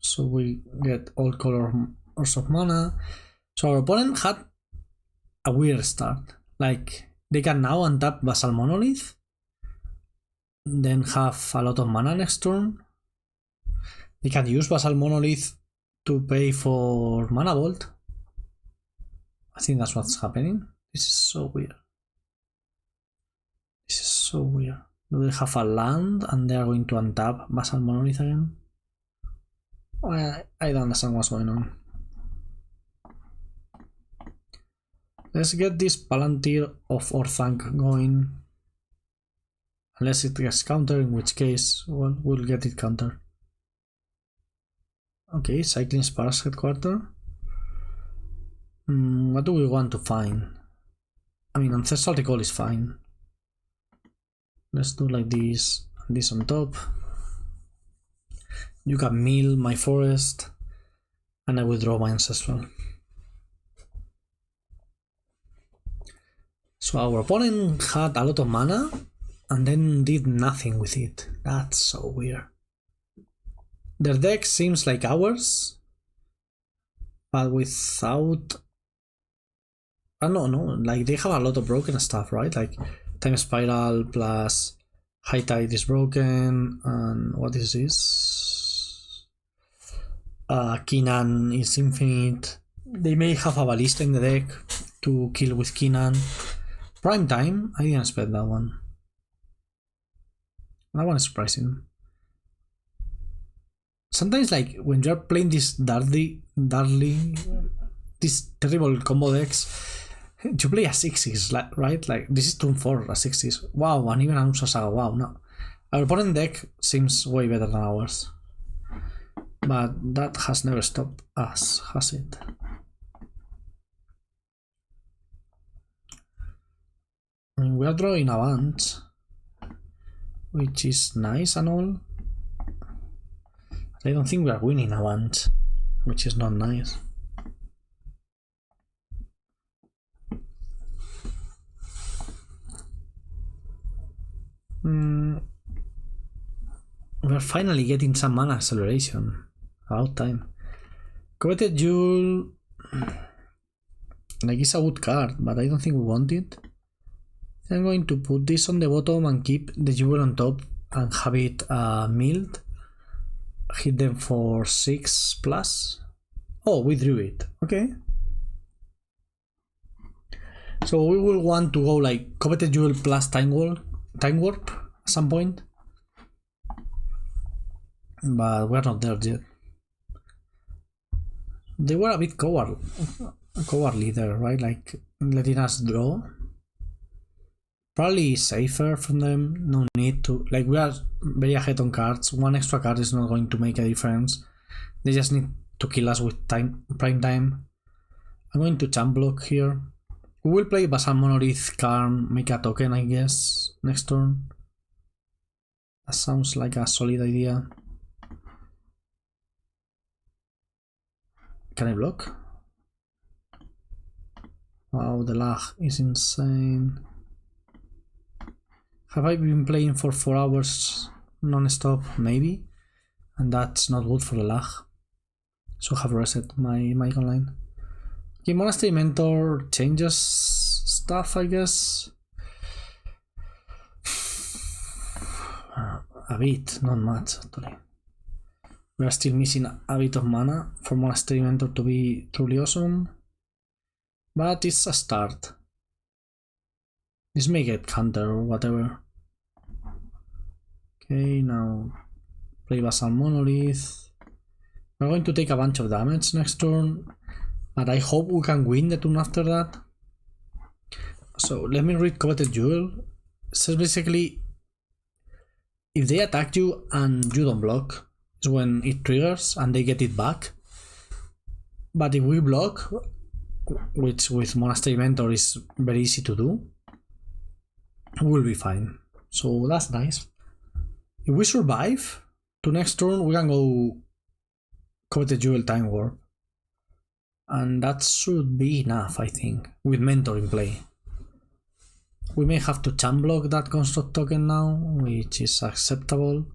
So we get all colors of mana. So our opponent had a weird start. Like, they can now untap Basal Monolith, then have a lot of mana next turn. They can use Basal Monolith to pay for Mana Vault. I think that's what's happening. This is so weird. This is so weird. Do they have a land and they are going to untap Basal Monolith again? I don't understand what's going on. Let's get this Palantir of Orthanc going. Unless it gets countered, in which case, well, we'll get it countered. Okay, cycling Sparas headquarter. What do we want to find? I mean, Ancestral Recall is fine. Let's do like this, and this on top. You can mill my forest, and I withdraw my Ancestral. So our opponent had a lot of mana and then did nothing with it. That's so weird. Their deck seems like ours, but without... I don't know, like they have a lot of broken stuff, right? Like Time Spiral plus High Tide is broken, and what is this? Keenan is infinite. They may have a ballista in the deck to kill with Keenan. Prime Time, I didn't expect that one. That one is surprising. Sometimes, like when you're playing this darkly, these terrible combo decks, you play a 6-6, right? Like this is turn 4, a 6-6. Wow, and even an Ursa Saga. Wow, no. Our opponent deck seems way better than ours. But that has never stopped us, has it? I mean, we are drawing a bunch, which is nice and all. I don't think we are winning a bunch, which is not nice. We're finally getting some mana acceleration. About time. Coveted Jewel, like it's a good card, but I don't think we want it. I'm going to put this on the bottom and keep the Jewel on top and have it milled. Hit them for 6+. Oh, we drew it. Okay. So we will want to go like Coveted Jewel plus Time Warp at some point. But we're not there yet. They were a bit cowardly there, right? Like letting us draw. Probably safer from them. No need to, like, we are very ahead on cards. One extra card is not going to make a difference. They just need to kill us with prime time. I'm going to champ block here. We will play Basal Monolith, Karn, make a token, I guess, next turn. That sounds like a solid idea. Can I block? Wow, the lag is insane. Have I been playing for 4 hours non-stop? Maybe. And that's not good for the lag. So I have reset my mic online. Okay, Monastery Mentor changes stuff, I guess. A bit, not much actually. We are still missing a bit of mana for Monastery Mentor to be truly awesome. But it's a start. This may get counter or whatever. Okay, now play Basal Monolith. We're going to take a bunch of damage next turn, but I hope we can win the turn after that. So let me read Coveted Jewel. It says basically, if they attack you and you don't block, is when it triggers and they get it back. But if we block, which with Monastery Mentor is very easy to do, we'll be fine. So that's nice. If we survive to next turn, we can go Coveted Jewel Time Warp. And that should be enough, I think, with Mentor in play. We may have to champ block that construct token now, which is acceptable.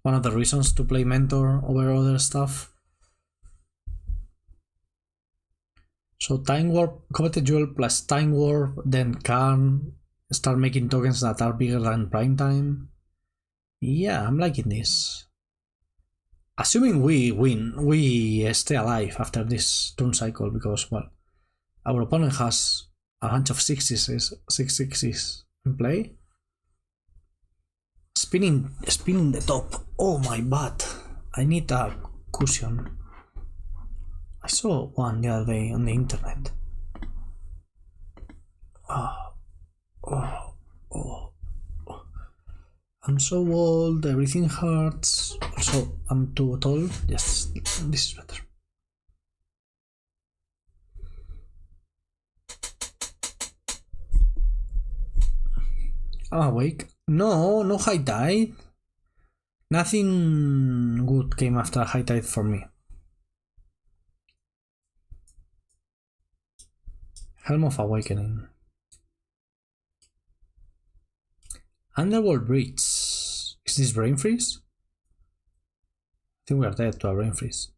One of the reasons to play Mentor over other stuff. So Time Warp, Coveted Jewel plus Time Warp, then Karn, start making tokens that are bigger than Prime Time. Yeah, I'm liking this. Assuming we win, we stay alive after this turn cycle, because, well, our opponent has a bunch of 6/6s in play. Spinning the top. Oh my butt. I need a cushion. I saw one the other day on the internet. Oh. I'm so old, everything hurts. Also, I'm too tall. Yes, this is better. I'm awake. No high tide. Nothing good came after high tide for me. Helm of Awakening. Underworld Bridge. Is this brain freeze? I think we are dead to a brain freeze.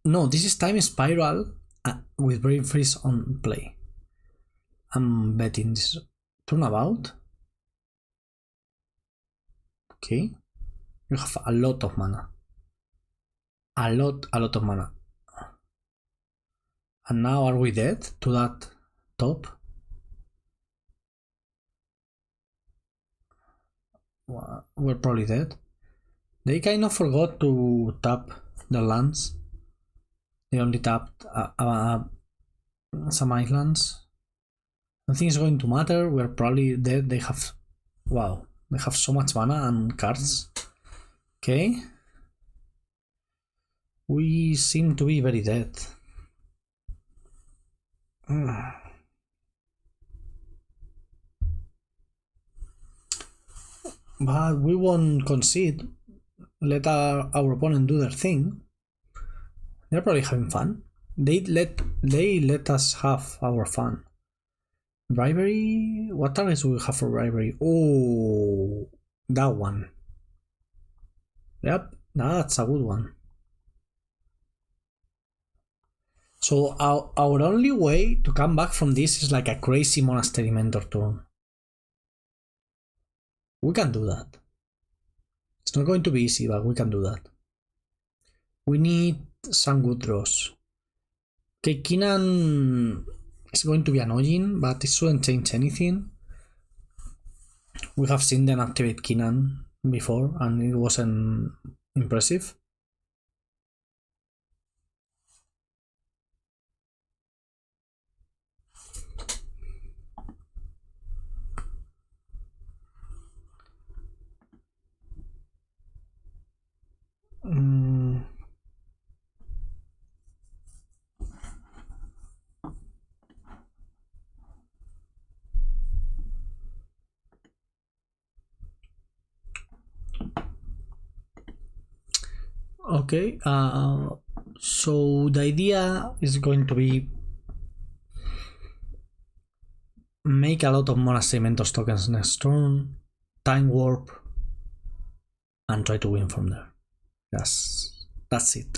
No, this is time spiral with brain freeze on play. I'm betting this turnabout. Okay. You have a lot of mana. A lot of mana. And now are we dead to that top? We're probably dead. They kind of forgot to tap the lands. They only tapped some islands. Nothing is going to matter. We're probably dead. They have... Wow. They have so much mana and cards. Okay. We seem to be very dead. But we won't concede. Let our opponent do their thing. They're probably having fun. They let us have our fun. Bribery? What targets do we have for bribery? Oh, that one. Yep, that's a good one. So our only way to come back from this is like a crazy monastery mentor turn. We can do that. It's not going to be easy, but we can do that. We need some good draws. Okay, Keenan is going to be annoying, but it shouldn't change anything. We have seen them activate Keenan before, and it wasn't impressive. Okay, so the idea is going to be make a lot of Monastery Mentors tokens next turn, time warp, and try to win from there. That's it.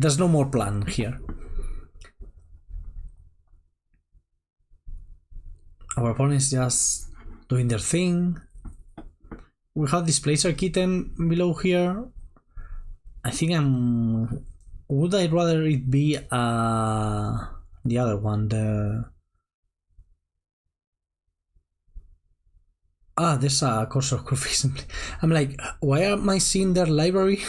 There's no more plan here. Our opponent is just doing their thing. We have this Placer Kitten below here. I think would I rather it be the other one, there's a Curse of Crufix. I'm like, why am I seeing their library?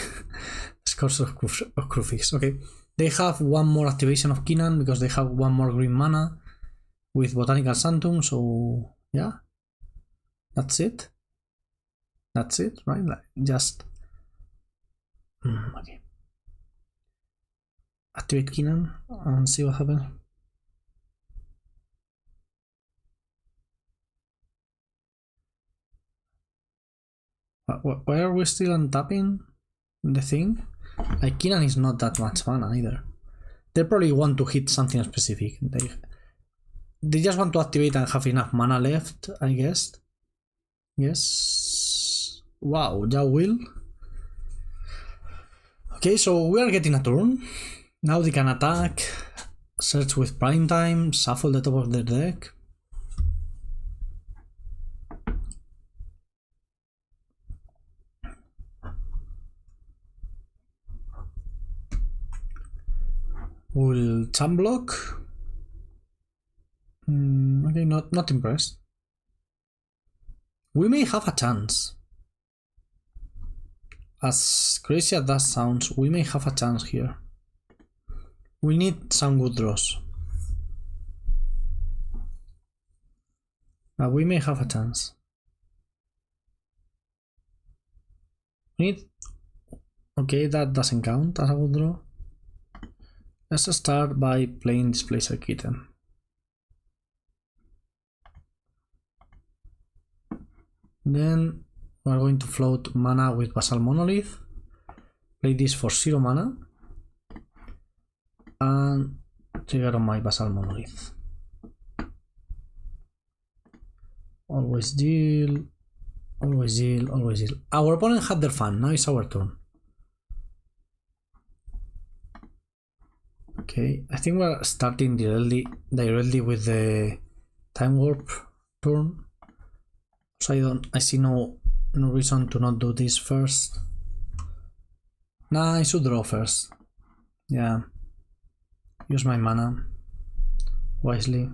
It's Curse of Crufix. Okay, they have one more activation of Keenan because they have one more green mana with Botanical Sanctum. So yeah, that's it. That's it, right? Like, just okay. Activate Keenan and see what happens. Why are we still untapping the thing? Like, Keenan is not that much mana either. They probably want to hit something specific. They just want to activate and have enough mana left, I guess. Yes. Wow, ja will. Okay, so we are getting a turn. Now they can attack, search with prime time, shuffle the top of their deck. We'll chump block. Okay, not impressed. We may have a chance. As crazy as that sounds, we may have a chance here. We need some good draws. But we may have a chance. We need... Okay, that doesn't count as a good draw. Let's start by playing Displacer Kitten. Then we're going to float mana with Basal Monolith. Play this for 0 mana. And trigger on my Basal Monolith. Always deal. Always deal. Always deal. Our opponent had their fun. Now it's our turn. Okay, I think we're starting directly with the time warp turn. So I see no reason to not do this first. Nah, I should draw first. Yeah. Use my mana wisely.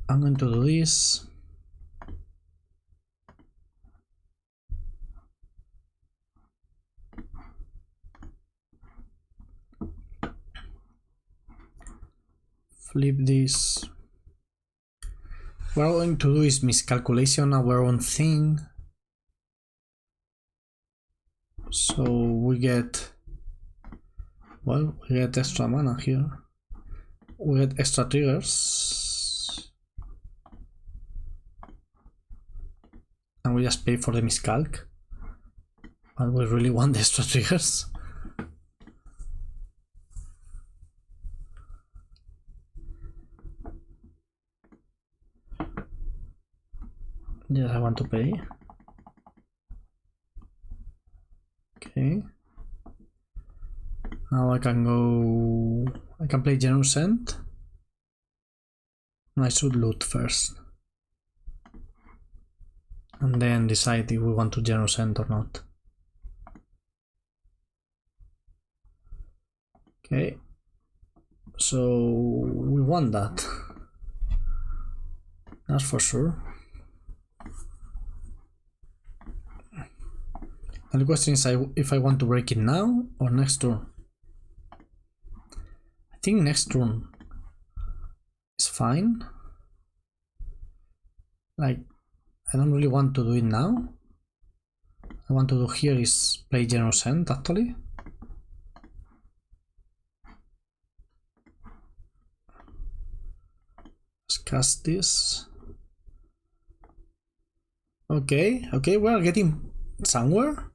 I'm going to do this. Flip this. What we're going to do is miscalculation our own thing. So we get, well, we get extra mana here. We get extra triggers. And we just pay for the miscalc. But we really want the extra triggers. Yes, I want to pay. Okay. Now I can play Generous End. I should loot first. And then decide if we want to Generous End or not. Okay. So we want that. That's for sure. And the question is if I want to break it now or next turn. I think next turn is fine. Like, I don't really want to do it now. I want to do here is play Generous End actually. Let's cast this. Okay, we're getting somewhere.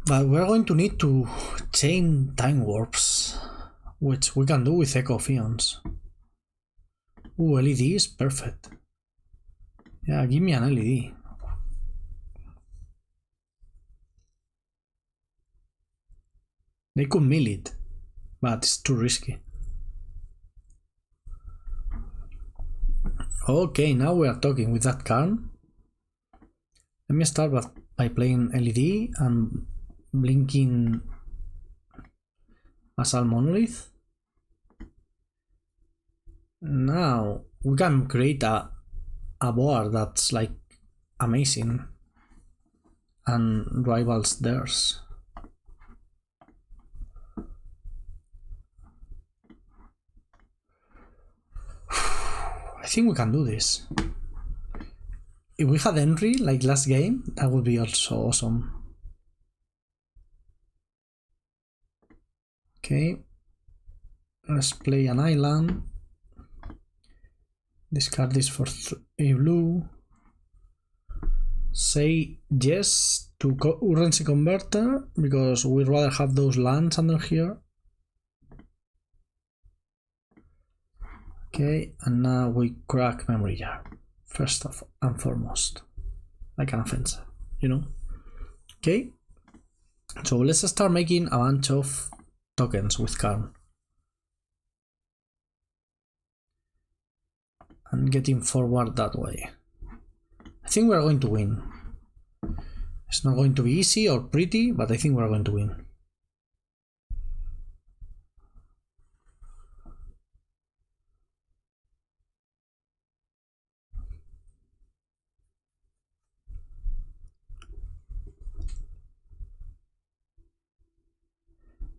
But we're going to need to chain time warps, which we can do with Echo of Eons. Ooh, LED is perfect. Yeah, give me an LED. They could mill it, but it's too risky. Okay, now we are talking with that card. Let me start by playing LED and blinking Asal Monolith. Now we can create a board that's like amazing and rivals theirs. I think we can do this. If we had Henry like last game, that would be also awesome. Okay, let's play an island. Discard this for 3 blue. Say yes to currency converter because we'd rather have those lands under here. Okay, and now we crack memory jar. First and foremost, like an offensive, you know. Okay, so let's start making a bunch of tokens with Karn and getting forward that way. I think we're going to win. It's not going to be easy or pretty, but I think we're going to win.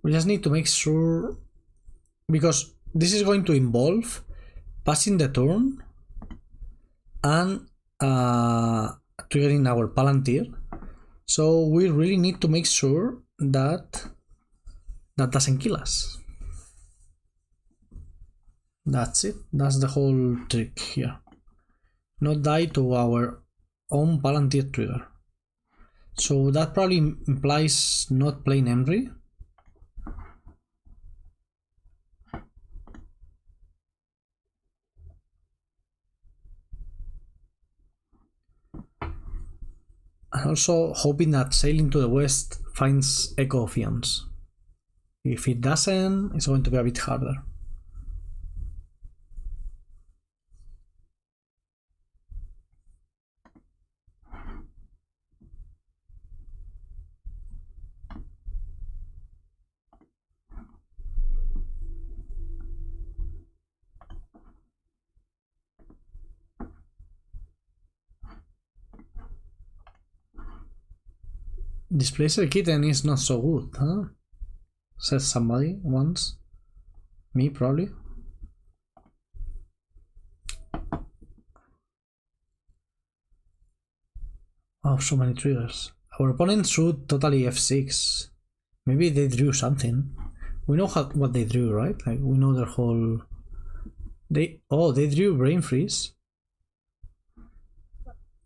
We just need to make sure, because this is going to involve passing the turn and triggering our Palantir. So we really need to make sure that that doesn't kill us. That's it. That's the whole trick here. Not die to our own Palantir trigger. So that probably implies not playing Emry. And also hoping that Sailing to the West finds Echo of Eons. If it doesn't, it's going to be a bit harder. Displacer Kitten is not so good, huh? Said somebody once. Me, probably. Oh, so many triggers. Our opponent should totally F6. Maybe they drew something. We know what they drew, right? Like, we know their whole... They drew Brain Freeze.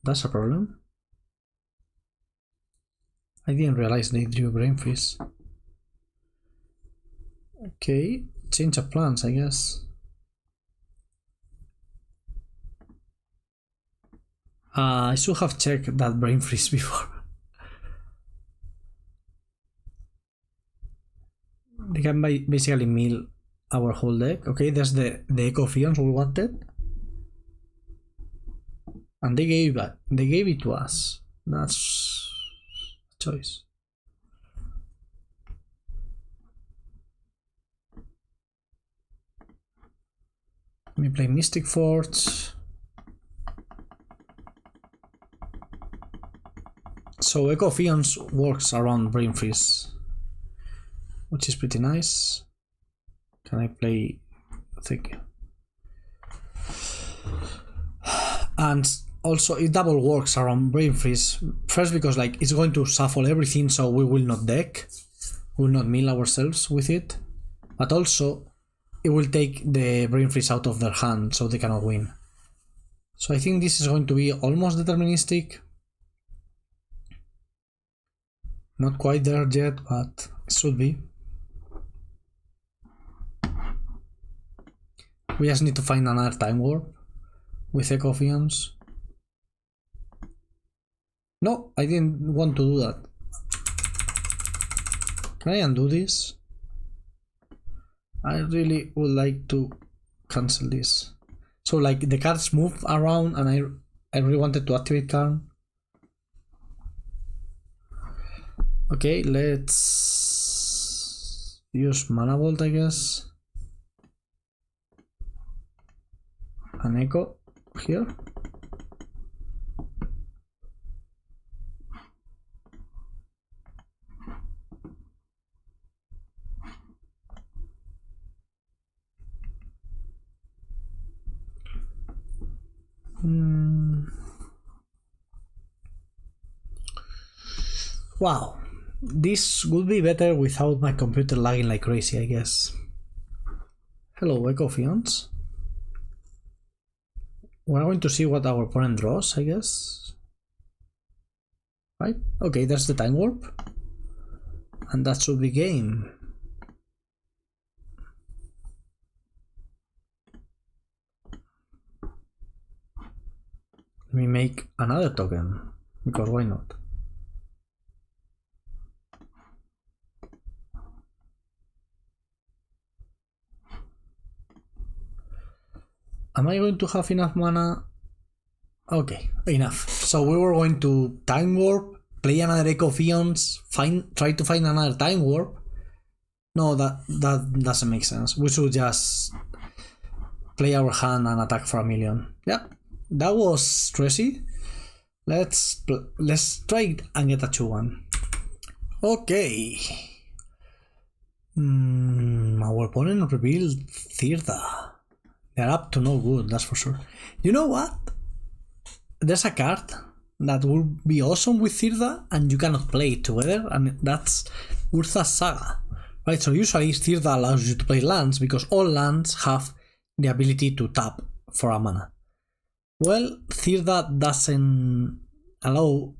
That's a problem. I didn't realize they drew Brain Freeze. Okay, change of plans, I guess. I should have checked that Brain Freeze before. They can basically mill our whole deck. Okay, there's the Echo of Eons we wanted. And they gave it to us. That's choice. Let me play Mystic Forge. So Echo of Eons works around Brain Freeze, which is pretty nice. Can I play? Thank you. And also it double works around Brain Freeze. First because like it's going to shuffle everything, so we will not deck. We will not mill ourselves with it. But also it will take the Brain Freeze out of their hand, so they cannot win. So I think this is going to be almost deterministic. Not quite there yet, but it should be. We just need to find another time warp with Echo of Eons. No, I didn't want to do that. Can I undo this? I really would like to cancel this. So like the cards move around and I really wanted to activate Karn. Okay, let's use Mana Bolt, I guess. An Echo here. Wow, this would be better without my computer lagging like crazy, I guess. Hello, Echo of Eons. We're going to see what our opponent draws, I guess. Right? Okay, that's the time warp. And that should be game. Let me make another token, because why not? Am I going to have enough mana? Okay, enough. So we were going to time warp, play another Echo of Eons, try to find another time warp. No, that doesn't make sense. We should just play our hand and attack for 1,000,000. Yeah, that was stressy. Let's try it and get a 2-1. Okay. Our opponent revealed Thirda. They're up to no good, that's for sure. You know what? There's a card that would be awesome with Thirda and you cannot play it together, and that's Urza's Saga. Right, so usually Thirda allows you to play lands because all lands have the ability to tap for a mana. Well, Thirda doesn't allow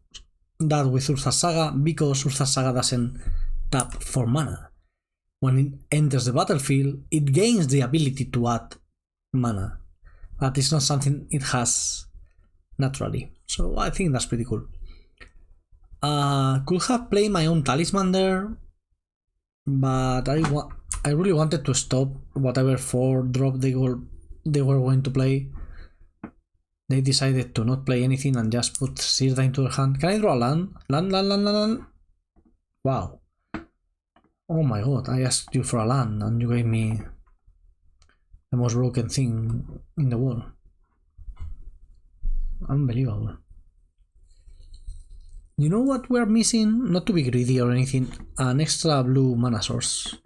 that with Urza's Saga because Urza's Saga doesn't tap for mana. When it enters the battlefield, it gains the ability to add mana, but it's not something it has naturally. So I think that's pretty cool. Could have played my own talisman there, but I really wanted to stop whatever 4-drop they were going to play. They decided to not play anything and just put Sirda into their hand. Can I draw a land? Land. Wow. Oh my god, I asked you for a land and you gave me the most broken thing in the world. Unbelievable. You know what we're missing? Not to be greedy or anything, an extra blue mana source.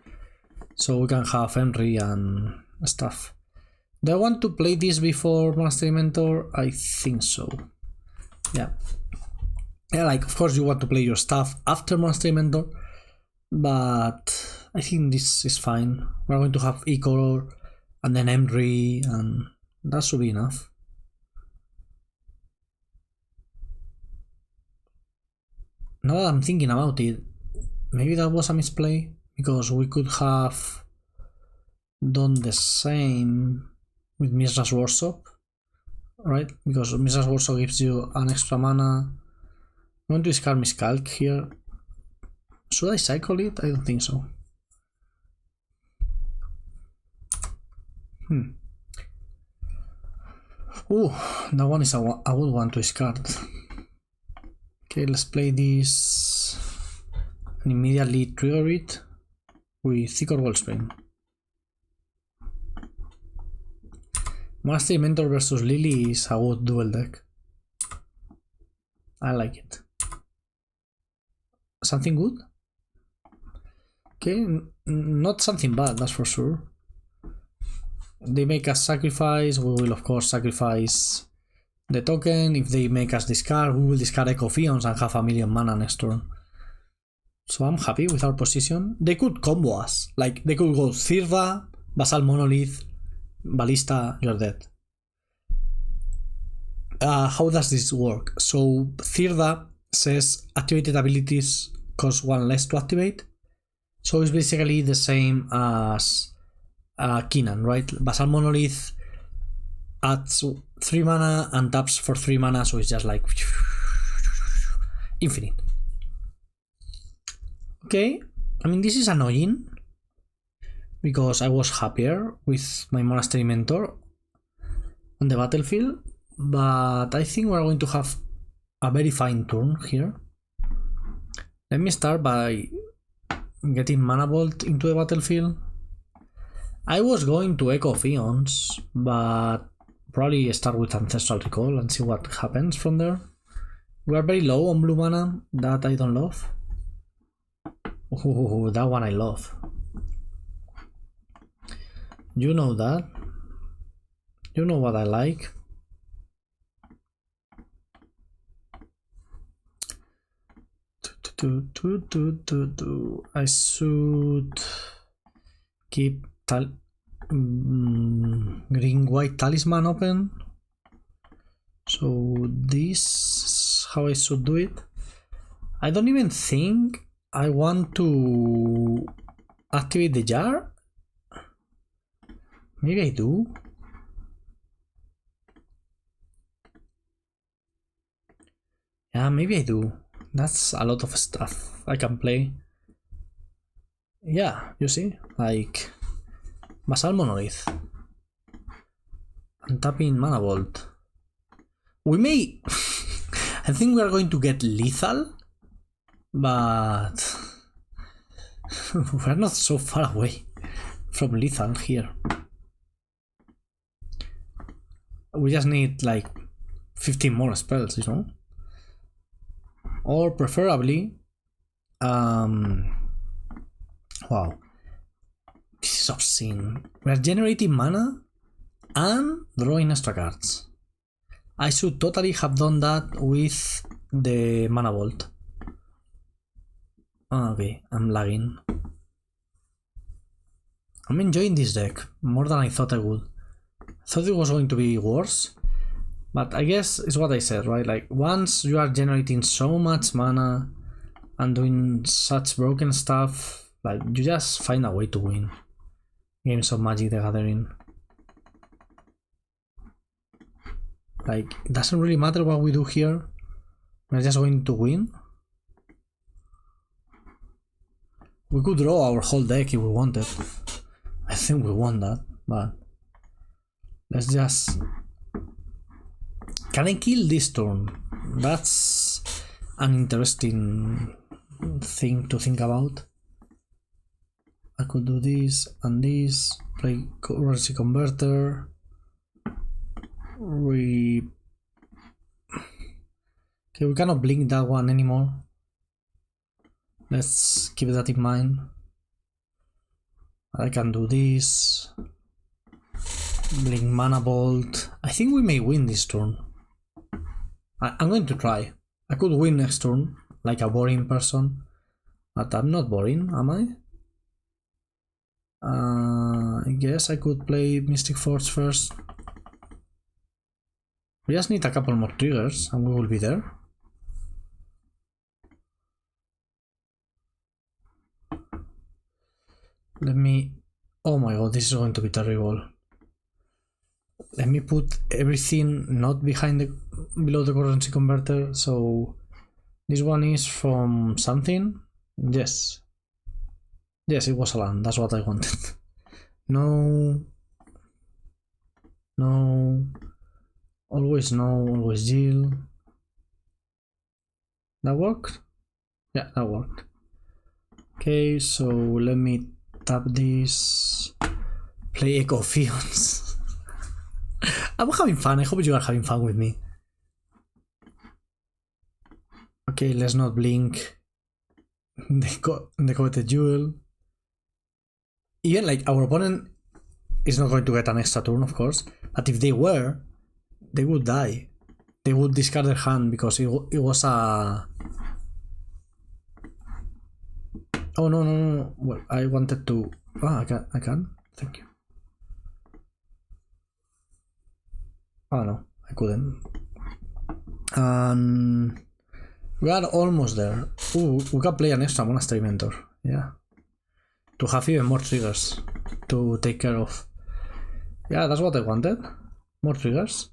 So we can have Henry and stuff. Do I want to play this before Monastery Mentor? I think so. Yeah. Yeah, like, of course you want to play your stuff after Monastery Mentor, but I think this is fine. We're going to have E-Color and then Henry, and that should be enough. Now that I'm thinking about it, maybe that was a misplay, because we could have done the same with Mizra's Workshop, right? Because Mizra's Workshop gives you an extra mana. I'm going to discard Miscalc here. Should I cycle it? I don't think so. Ooh, that one is a good one to discard. Okay, let's play this and immediately trigger it with Thicker Wellspring. Monastery Mentor versus Lily is a good duel deck. I like it. Something good? Okay, not something bad, that's for sure. They make us sacrifice, we will of course sacrifice the token. If they make us discard, we will discard Echo Fions and have a million mana next turn. So I'm happy with our position. They could combo us, like they could go Thirda, Basal Monolith, Ballista, you're dead. How does this work? So Thirda says activated abilities cost 1 less to activate. So it's basically the same as Kenan, right? Basal Monolith adds 3 mana and taps for 3 mana, so it's just like infinite. Okay, I mean, this is annoying because I was happier with my Monastery Mentor on the battlefield, but I think we're going to have a very fine turn here. Let me start by getting Mana Bolt into the battlefield. I was going to Echo Fions, but probably start with Ancestral Recall and see what happens from there. We are very low on blue mana, that I don't love. Ooh, that one I love. You know that. You know what I like. I should keep green-white talisman open. So this is how I should do it. I don't even think I want to activate the jar. Maybe I do. Yeah, maybe I do. That's a lot of stuff I can play. Yeah, you see, like Basal Monolith and tapping Mana Bolt. We may I think we are going to get lethal, but we're not so far away from lethal here. We just need like 15 more spells, you know? Or preferably wow, this is obscene. We are generating mana and drawing extra cards. I should totally have done that with the Mana Bolt. Okay, I'm lagging. I'm enjoying this deck more than I thought I would. I thought it was going to be worse, but I guess it's what I said, right? Like, once you are generating so much mana and doing such broken stuff, like, you just find a way to win games of Magic the Gathering. Like, it doesn't really matter what we do here, we're just going to win. We could draw our whole deck if we wanted. I think we want that, but let's just... Can I kill this turn? That's an interesting thing to think about. I could do this and this, play currency converter. Okay, we cannot blink that one anymore. Let's keep that in mind. I can do this. Blink mana bolt. I think we may win this turn. I'm going to try. I could win next turn, like a boring person. But I'm not boring, am I? I guess I could play Mystic Force first. We just need a couple more triggers and we will be there. Let me... Oh my god, this is going to be terrible. Let me put everything not behind the... below the currency converter. So this one is from something. Yes. Yes, it was a land. That's what I wanted. No. No. Always no, always yield. That worked? Yeah, that worked. Okay, so let me tap this. Play Echo Fions. I'm having fun. I hope you are having fun with me. Okay, let's not blink the coveted jewel. Even like our opponent is not going to get an extra turn, of course, but if they were, they would die. They would discard their hand because it was a... Oh no, no, no, well, I wanted to... Oh, I can? Thank you. Oh no, I couldn't. And... We are almost there. Ooh, we can play an extra Monastery Mentor. Yeah. To have even more triggers to take care of. Yeah, that's what I wanted. More triggers.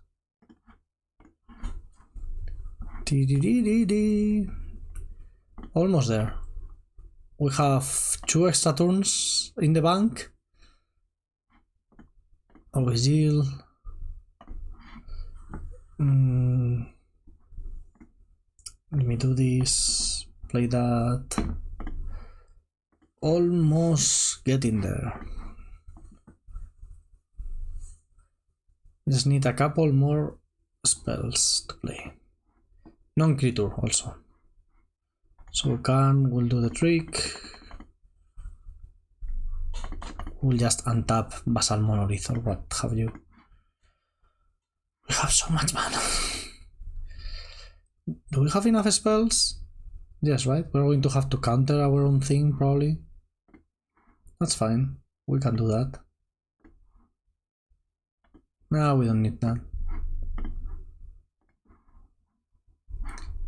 Almost there. We have 2 extra turns in the bank. Always yield. Let me do this. Play that. Almost getting there. Just need a couple more spells to play. Non-creature also. So we'll do the trick. We'll just untap Basal Monolith or what have you. We have so much mana. Do we have enough spells? Yes, right? We're going to have to counter our own thing probably. That's fine. We can do that. No, we don't need that.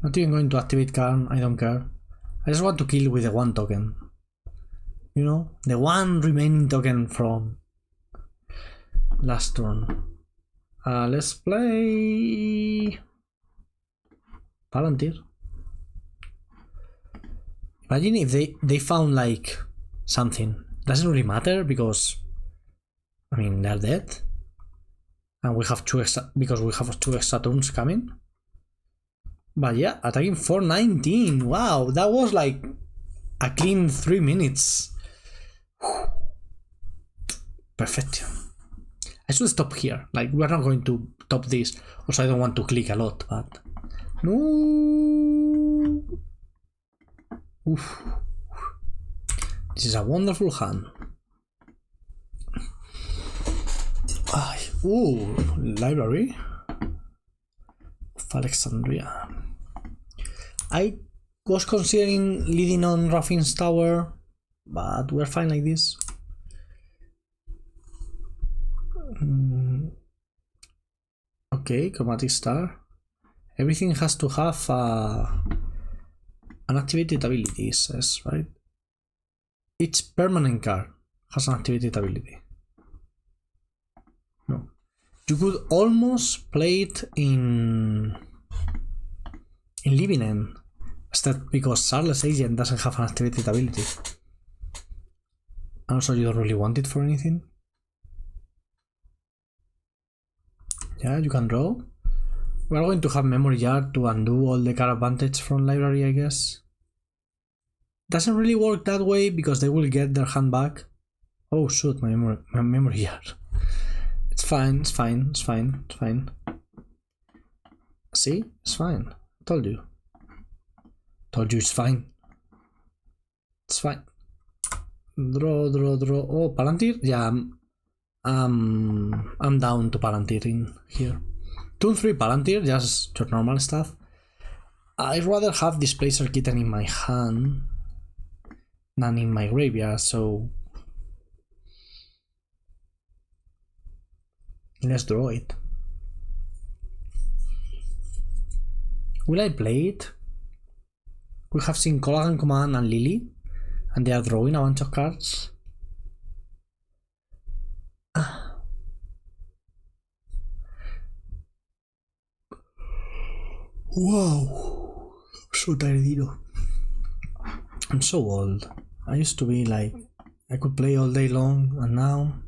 Not even going to activate Karn, I don't care. I just want to kill with the 1 token. You know? The 1 remaining token from last turn. Let's play... Palantir. Imagine if they found like something. Doesn't really matter because I mean they're dead. And we have 2 extra because we have 2 extra turns coming. But yeah, attacking 419. Wow, that was like a clean 3 minutes. Perfection. I should stop here. Like we're not going to top this. Also I don't want to click a lot, but no. Oof. This is a wonderful hand. Ooh, library of Alexandria. I was considering leading on Raffin's Tower, but we're fine like this. Okay, Chromatic Star. Everything has to have an activated ability, it says, right? Each permanent card has an activated ability. No. You could almost play it in Living End, instead because Charles Agent doesn't have an activated ability. Also, you don't really want it for anything. Yeah, you can draw. We're going to have memory yard to undo all the card advantage from library, I guess. Doesn't really work that way because they will get their hand back. Oh shoot, my memory yard. It's fine, it's fine, it's fine, it's fine. See? It's fine. Told you. Told you it's fine. It's fine. Draw. Oh, Palantir? Yeah, I'm down to Palantir in here. 2-3 Palantir, just your normal stuff. I'd rather have Displacer Kitten in my hand than in my graveyard, so let's draw it. Will I play it? We have seen Collagen Command and Lily, and they are drawing a bunch of cards. Wow, I'm so tired. I'm so old. I used to be like, I could play all day long, and now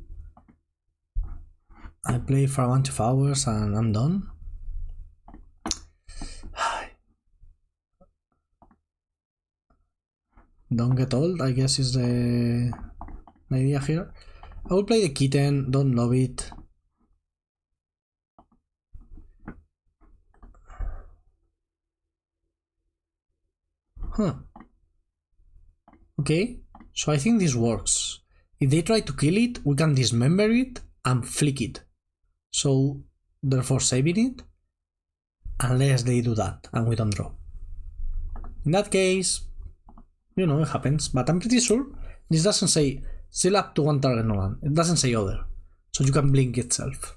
I play for a bunch of hours and I'm done. Don't get old, I guess is the idea here. I will play the kitten, don't love it. Huh. Okay, so I think this works. If they try to kill it, we can dismember it and flick it. So, therefore saving it, unless they do that and we don't draw. In that case, you know, it happens, but I'm pretty sure this doesn't say still up to one target no land. It doesn't say other. So you can blink itself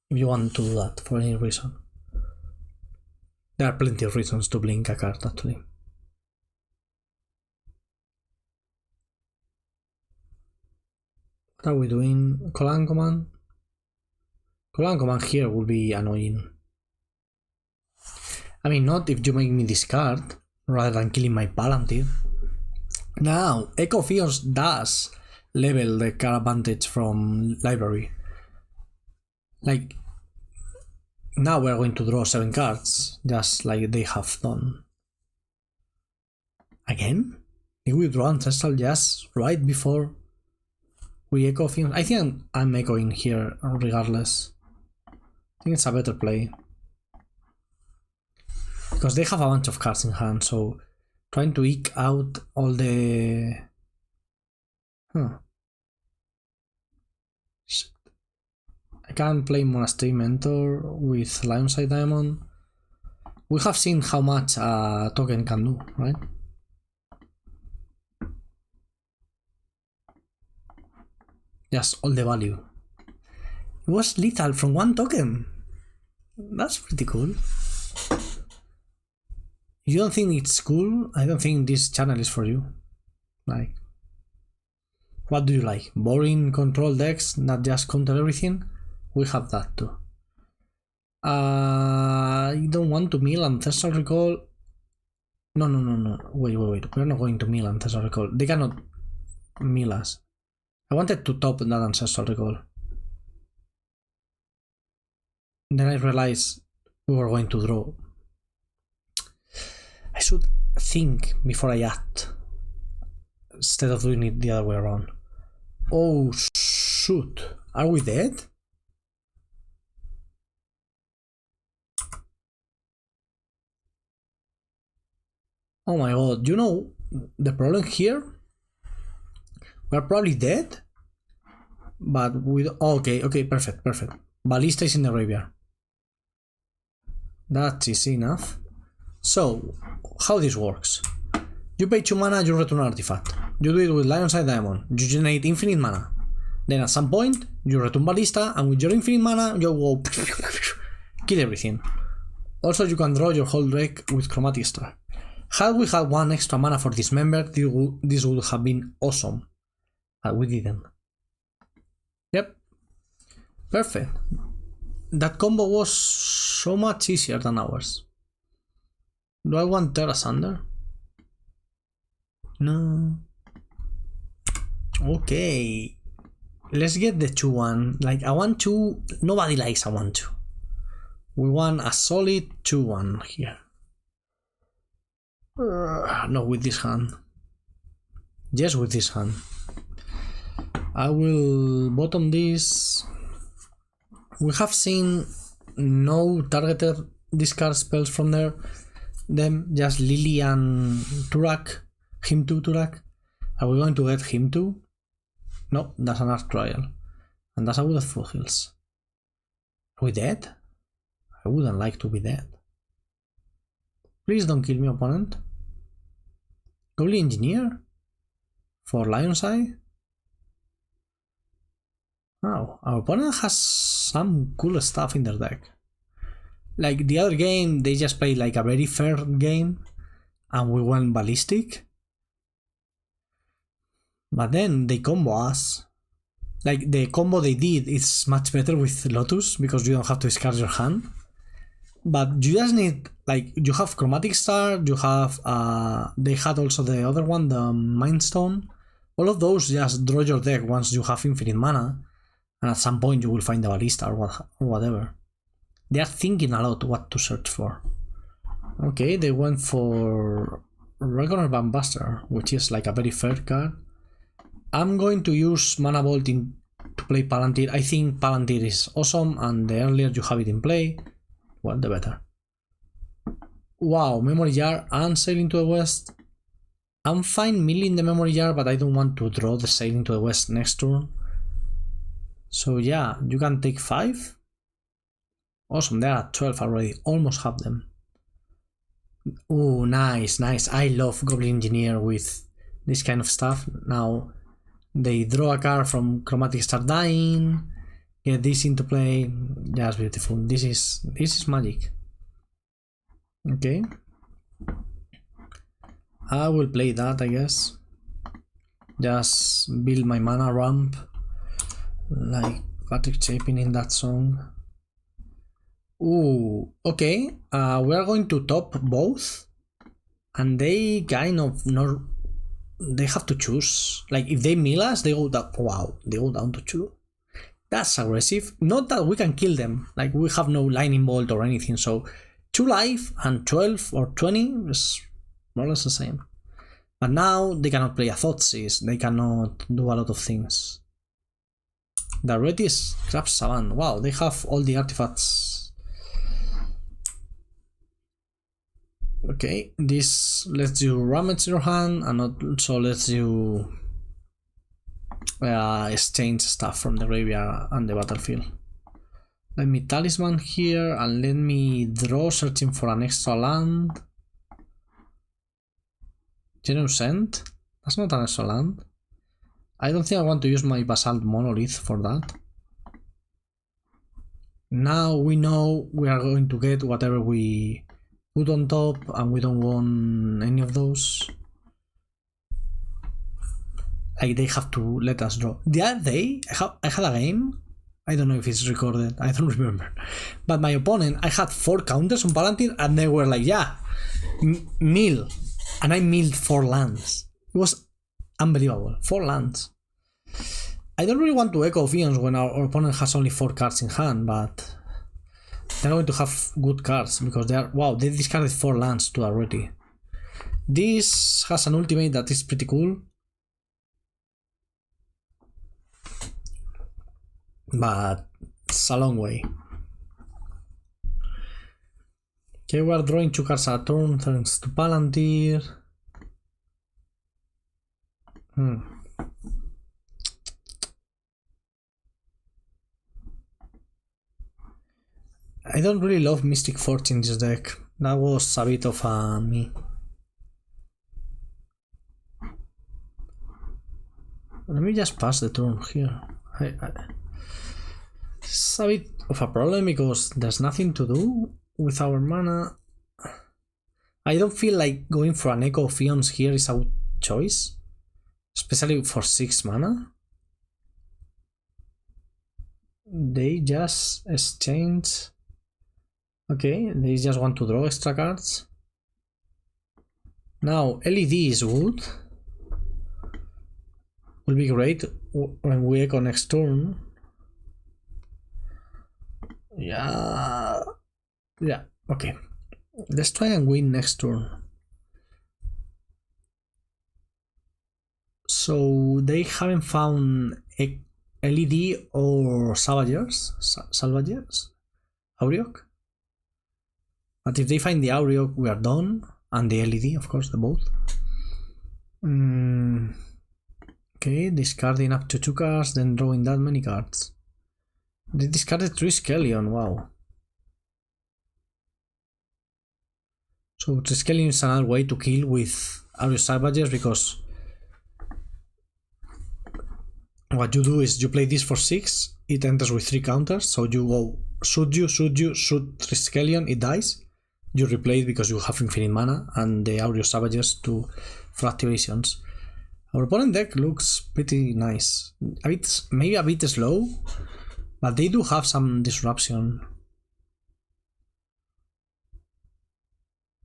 if you want to do that for any reason. There are plenty of reasons to blink a card actually. What are we doing? Collagen Command? Collagen Command here will be annoying. I mean, not if you make me discard rather than killing my Palantir. Now, Echo Fios does level the card advantage from library. Like, now we're going to draw 7 cards, just like they have done. Again? If we draw Ancestral just right before we Echo Fios, I think I'm echoing here regardless. I think it's a better play. Because they have a bunch of cards in hand, so trying to eke out all the... I can't play Monastery Mentor with Lionside Diamond. We have seen how much a token can do, right? Just all the value. It was lethal from 1 token. That's pretty cool. You don't think it's cool? I don't think this channel is for you. Like, what do you like? Boring control decks that just counter everything? We have that too. I don't want to mill Ancestral Recall. No. Wait. We're not going to mill Ancestral Recall. They cannot mill us. I wanted to top that Ancestral Recall. Then I realized we were going to draw. I should think before I act, instead of doing it the other way around. Oh shoot, are we dead? Oh my god, you know the problem here? We're probably dead, but with... Okay, perfect. Ballista is in the graveyard. That's easy enough. So, how this works? You pay 2 mana, you return an artifact. You do it with Lionside Diamond. You generate infinite mana. Then at some point, you return Ballista, and with your infinite mana, you go kill everything. Also, you can draw your whole deck with Chromatic Star. Had we had 1 extra mana for Dismember, this would have been awesome. But we didn't. Yep. Perfect. That combo was so much easier than ours. Do I want Terra Sunder? No. Okay. Let's get the 2-1. Like, a 1-2, nobody likes a 1-2. We want a solid 2-1 here. Not with this hand. Just with this hand. I will bottom this. We have seen no targeted discard spells from there. Them, just Lily and Turak. Him too, Turak. Are we going to get him too? No, that's an Arc Trial. And that's a Wooded Foothills. Are we dead? I wouldn't like to be dead. Please don't kill me, opponent. Goblin Engineer? For Lion's Eye? Oh, our opponent has some cool stuff in their deck. Like the other game, they just played like a very fair game and we went ballistic. But then they combo us. Like the combo they did is much better with Lotus because you don't have to discard your hand. But you just need, like, you have Chromatic Star, you have, they had also the other one, the Mind Stone. All of those just draw your deck once you have infinite mana. And at some point you will find the Ballista or whatever. They are thinking a lot what to search for. Okay, they went for Reckoner Bandbuster, which is like a very fair card. I'm going to use Mana Bolt to play Palantir. I think Palantir is awesome, and the earlier you have it in play, well, the better. Wow, Memory Jar and Sailing to the West. I'm fine milling the Memory Jar, but I don't want to draw the Sailing to the West next turn. So yeah, you can take 5. Awesome, they are at 12 already, almost have them. Oh, nice, nice. I love Goblin Engineer with this kind of stuff. Now they draw a card from Chromatic Star Dying, get this into play. Just beautiful. This is magic. Okay. I will play that, I guess. Just build my mana ramp like Patrick Chapin in that song. Ooh, okay. We are going to top both, and they kind of not. They have to choose. Like if they mill us, they go down. Wow, they go down to 2. That's aggressive. Not that we can kill them. Like we have no lightning bolt or anything. So 2 life and 12 or 20 is more or less the same. But now they cannot play a Thoughtseize. They cannot do a lot of things. The red is Crab Savant. Wow, they have all the artifacts. Okay, this lets you rummage your hand and also lets you exchange stuff from the graveyard and the battlefield. Let me talisman here and let me draw searching for an extra land. Generous End? That's not an extra land. I don't think I want to use my Basalt Monolith for that. Now we know we are going to get whatever we put on top, and we don't want any of those. Like they have to let us draw. The other day, I had a game. I don't know if it's recorded. I don't remember. But my opponent, I had 4 counters on Palantir, and they were like, "Yeah, mill," and I milled 4 lands. It was unbelievable. 4 lands. I don't really want to echo Fions when our opponent has only 4 cards in hand, but they're going to have good cards because they are. Wow, they discarded 4 lands too already. This has an ultimate that is pretty cool, but it's a long way. Okay, we are drawing 2 cards a turn thanks to Palantir. I don't really love Mystic Forge in this deck. That was a bit of a me. Let me just pass the turn here. It's a bit of a problem because there's nothing to do with our mana. I don't feel like going for an Echo of Fions here is a good choice, especially for 6 mana. They just exchange. Okay, they just want to draw extra cards. Now LED is good. will be great when we echo next turn. Yeah, okay. Let's try and win next turn. So they haven't found LED or Salvagers, Auriok. But if they find the Auriok, we are done, and the LED, of course, the both. Okay, discarding up to 2 cards, then drawing that many cards. They discarded Triskelion, wow. So Triskelion is another way to kill with Auriok Salvagers, because what you do is you play this for 6, it enters with 3 counters, so you go shoot Triskelion, it dies, you replay it because you have infinite mana, and the Auriok Salvagers for activations. Our opponent deck looks pretty nice. Maybe a bit slow, but they do have some disruption.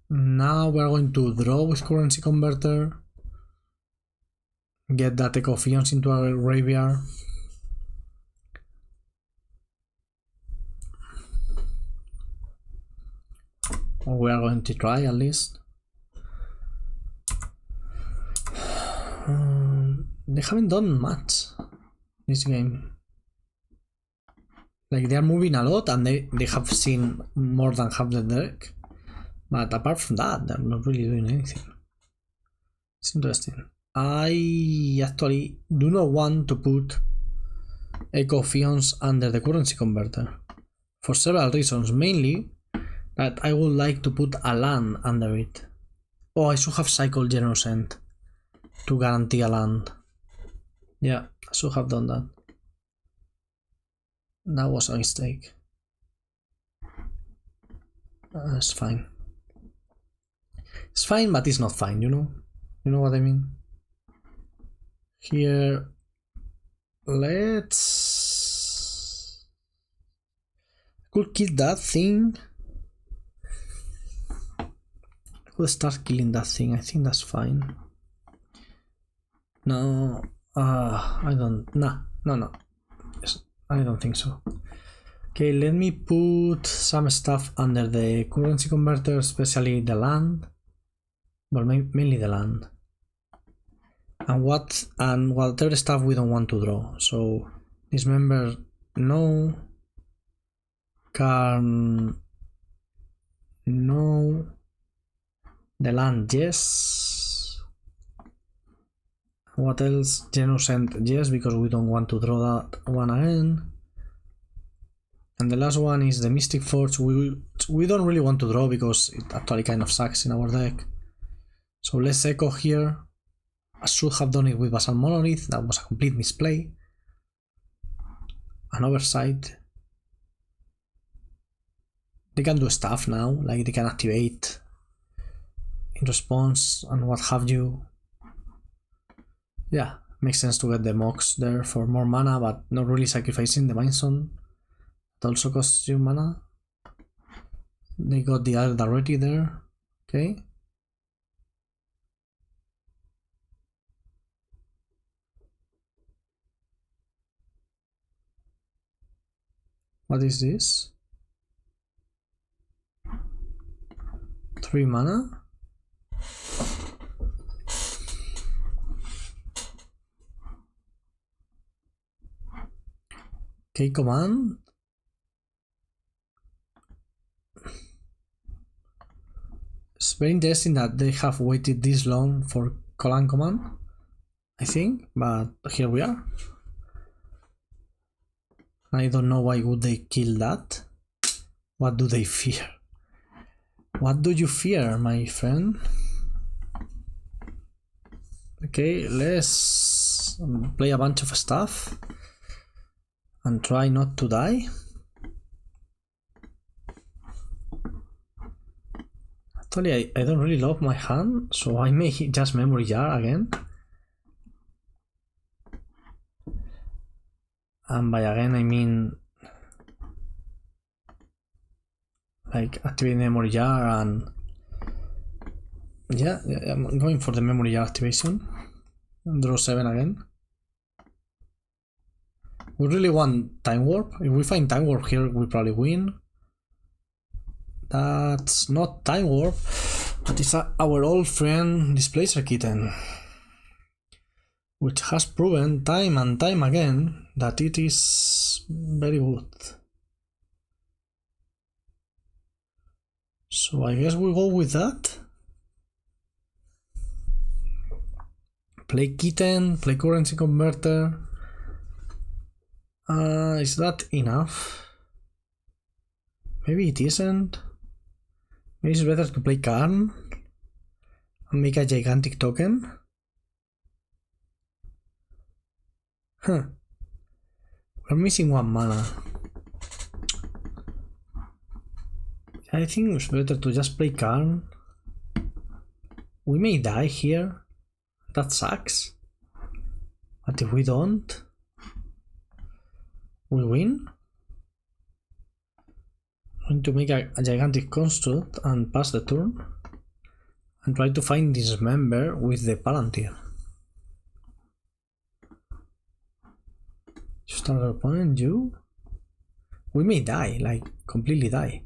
Now we're going to draw with Currency Converter. Get that Echo of Eons into our graveyard. Or we are going to try at least. They haven't done much this game. Like, they are moving a lot and they have seen more than half the deck. But apart from that, they're not really doing anything. It's interesting. I actually do not want to put Echo of Eons under the Currency Converter for several reasons. Mainly that I would like to put a land under it. Oh, I should have cycled Generous End to guarantee a land. Yeah, I should have done that. That was a mistake. It's fine. It's fine, but it's not fine, you know? You know what I mean? Here, let's... I could kill that thing. I could start killing that thing, I think that's fine. No, I don't... No. I don't think so. Okay, let me put some stuff under the Currency Converter, especially the land. Well, mainly the land. And whatever stuff we don't want to draw. So Dismember, no. Karn, no. The land, yes. What else? Genocent, yes, because we don't want to draw that one again. And the last one is the Mystic Forge. We don't really want to draw because it actually kind of sucks in our deck. So let's echo here. I should have done it with Basalt Monolith. That was a complete misplay. An oversight. They can do stuff now, like they can activate in response and what have you. Yeah, makes sense to get the Mox there for more mana, but not really sacrificing the Mindstone. It also costs you mana. They got the other already there. Okay. What is this? 3 mana? Okay, command. It's very interesting that they have waited this long for call and command, I think, but here we are. I don't know why would they kill that. What do they fear? What do you fear, my friend? Okay, let's play a bunch of stuff and try not to die. Actually, I don't really love my hand, so I may just memory jar again. And by again I mean like activate memory jar and yeah, I'm going for the memory jar activation. Draw 7 again. We really want Time Warp. If we find Time Warp here, we probably win. That's not Time Warp, but it's our old friend Displacer Kitten, which has proven time and time again that it is very good. So I guess we'll go with that. Play Kitten, play Currency Converter. Is that enough? Maybe it isn't. Maybe it's better to play Karn and make a gigantic token. Huh. We're missing 1 mana. I think it's better to just play Karn. We may die here. That sucks. But if we don't, we win. I'm going to make a gigantic construct and pass the turn and try to find Dismember with the Palantir. Start our opponent, you. We may die, like completely die.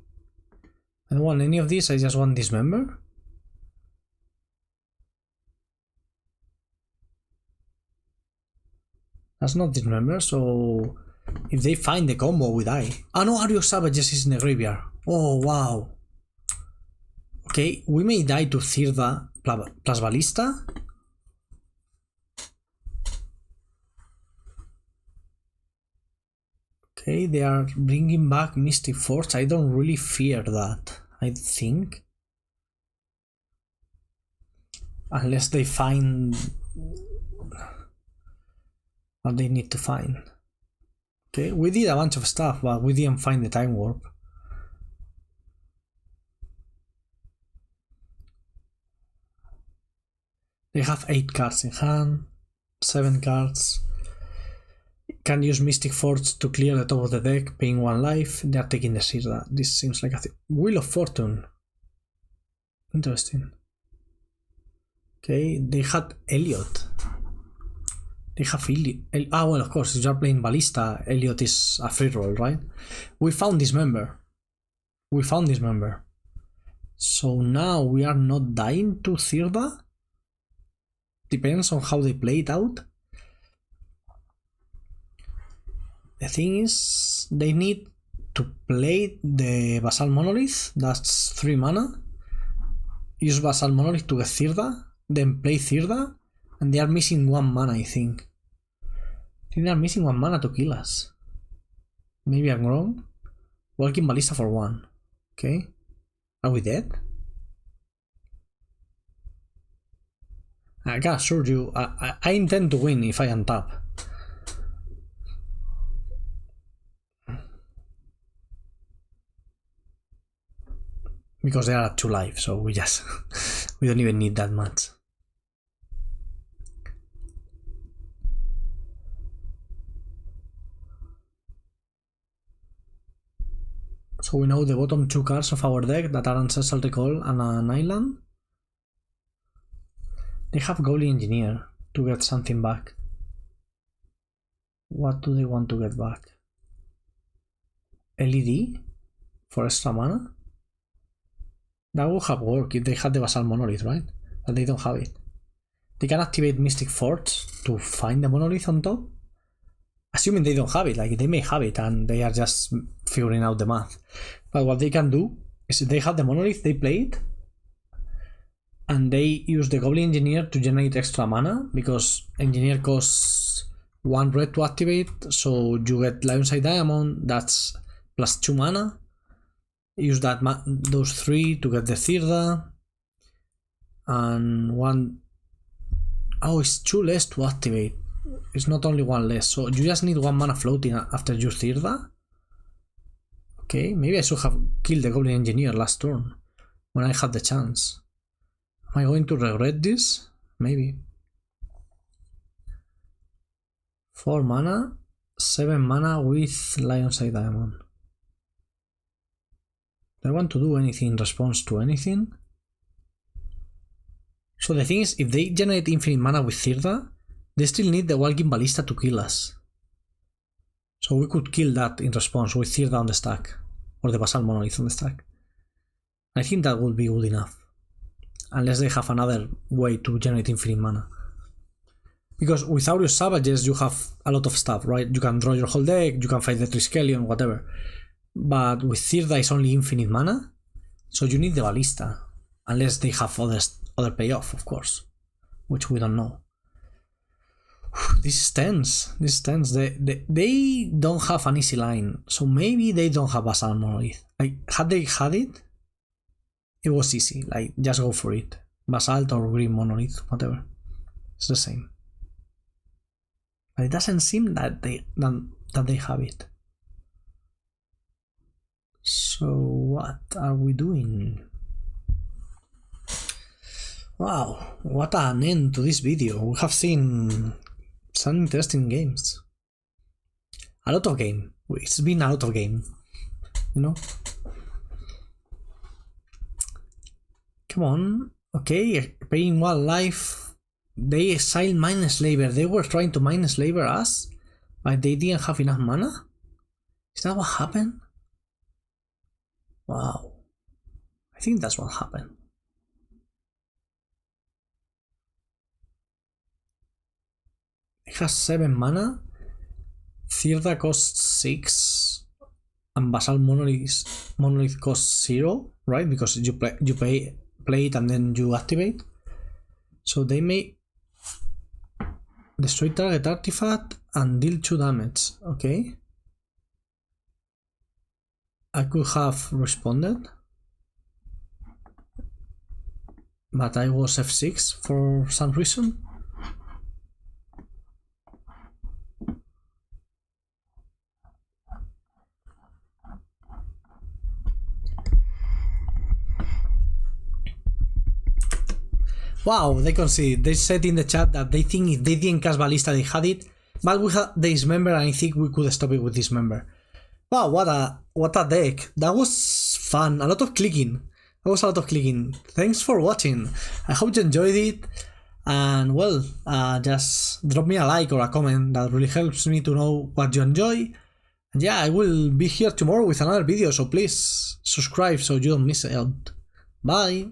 I don't want any of these, I just want Dismember. That's not Dismember, so if they find the combo, we die. Ah no, Ario Savages is in the graveyard. Oh wow. Okay, we may die to Thirda plus Ballista. Okay, they are bringing back Mystic Force. I don't really fear that, I think. Unless they find what they need to find. Okay, we did a bunch of stuff, but we didn't find the Time Warp. They have 8 cards in hand, 7 cards. Can use Mystic Force to clear the top of the deck, paying 1 life. They are taking the Sirda. This seems like a Wheel of Fortune. Interesting. Okay, they had Elliot. They have Elliot. Ah, well, of course, if you're playing Ballista, Elliot is a free roll, right? We found Dismember. We found Dismember. So now we are not dying to Thirda? Depends on how they play it out. The thing is, they need to play the Basalt Monolith, that's 3 mana. Use Basalt Monolith to get Thirda, then play Thirda, and they are missing 1 mana, I think. I think they are missing 1 mana to kill us. Maybe I'm wrong. Walking Ballista for 1. Okay. Are we dead? I can assure you, I intend to win if I untap. Because they are at 2 life, so we just we don't even need that much. So we know the bottom 2 cards of our deck that are Ancestral Recall and an Island. They have Goalie Engineer to get something back. What do they want to get back? LED for extra mana? That would have worked if they had the Basalt Monolith, right? But they don't have it. They can activate Mystic Force to find the Monolith on top. Assuming they don't have it, like they may have it and they are just figuring out the math. But what they can do is if they have the Monolith, they play it. And they use the Goblin Engineer to generate extra mana, because Engineer costs 1 red to activate, so you get Lionside Diamond, that's plus 2 mana. Use that those 3 to get the Thirda. And 1... Oh, it's 2 less to activate. It's not only 1 less, so you just need 1 mana floating after your Thirda. Okay, maybe I should have killed the Goblin Engineer last turn, when I had the chance. Am I going to regret this? Maybe. 4 mana, 7 mana with Lionside Diamond. Do I want to do anything in response to anything? So the thing is, if they generate infinite mana with Thirda, they still need the Walking Ballista to kill us. So we could kill that in response with Thirda on the stack, or the Basalt Monolith on the stack. I think that would be good enough, unless they have another way to generate infinite mana. Because with Aureus Savages you have a lot of stuff, right? You can draw your whole deck, you can fight the Triskelion, whatever. But with Thirda it's only infinite mana, so you need the Ballista. Unless they have other payoff, of course, which we don't know. This is tense. This is tense. They don't have an easy line, so maybe they don't have Basalt Monolith. Like, had they had it, it was easy. Like, just go for it. Basalt or Green Monolith, whatever. It's the same. But it doesn't seem that they have it. So what are we doing? Wow, what an end to this video. We have seen some interesting games. A lot of game. It's been a lot of game, you know? Come on. Okay, paying 1 life. They exiled Mineslaver. They were trying to Mineslaver us, but they didn't have enough mana? Is that what happened? Wow. I think that's what happened. It has 7 mana. Thirda costs 6, and Basalt Monolith costs 0, right? Because you play it and then you activate. So they may destroy target artifact and deal 2 damage. Okay. I could have responded, but I was F6 for some reason. Wow, they conceded. They said in the chat that they think if they didn't cast Ballista they had it, but we had Dismember and I think we could stop it with Dismember. Wow, what a deck. That was fun. A lot of clicking. That was a lot of clicking. Thanks for watching. I hope you enjoyed it. And well, just drop me a like or a comment. That really helps me to know what you enjoy. And yeah, I will be here tomorrow with another video, so please subscribe so you don't miss out. Bye.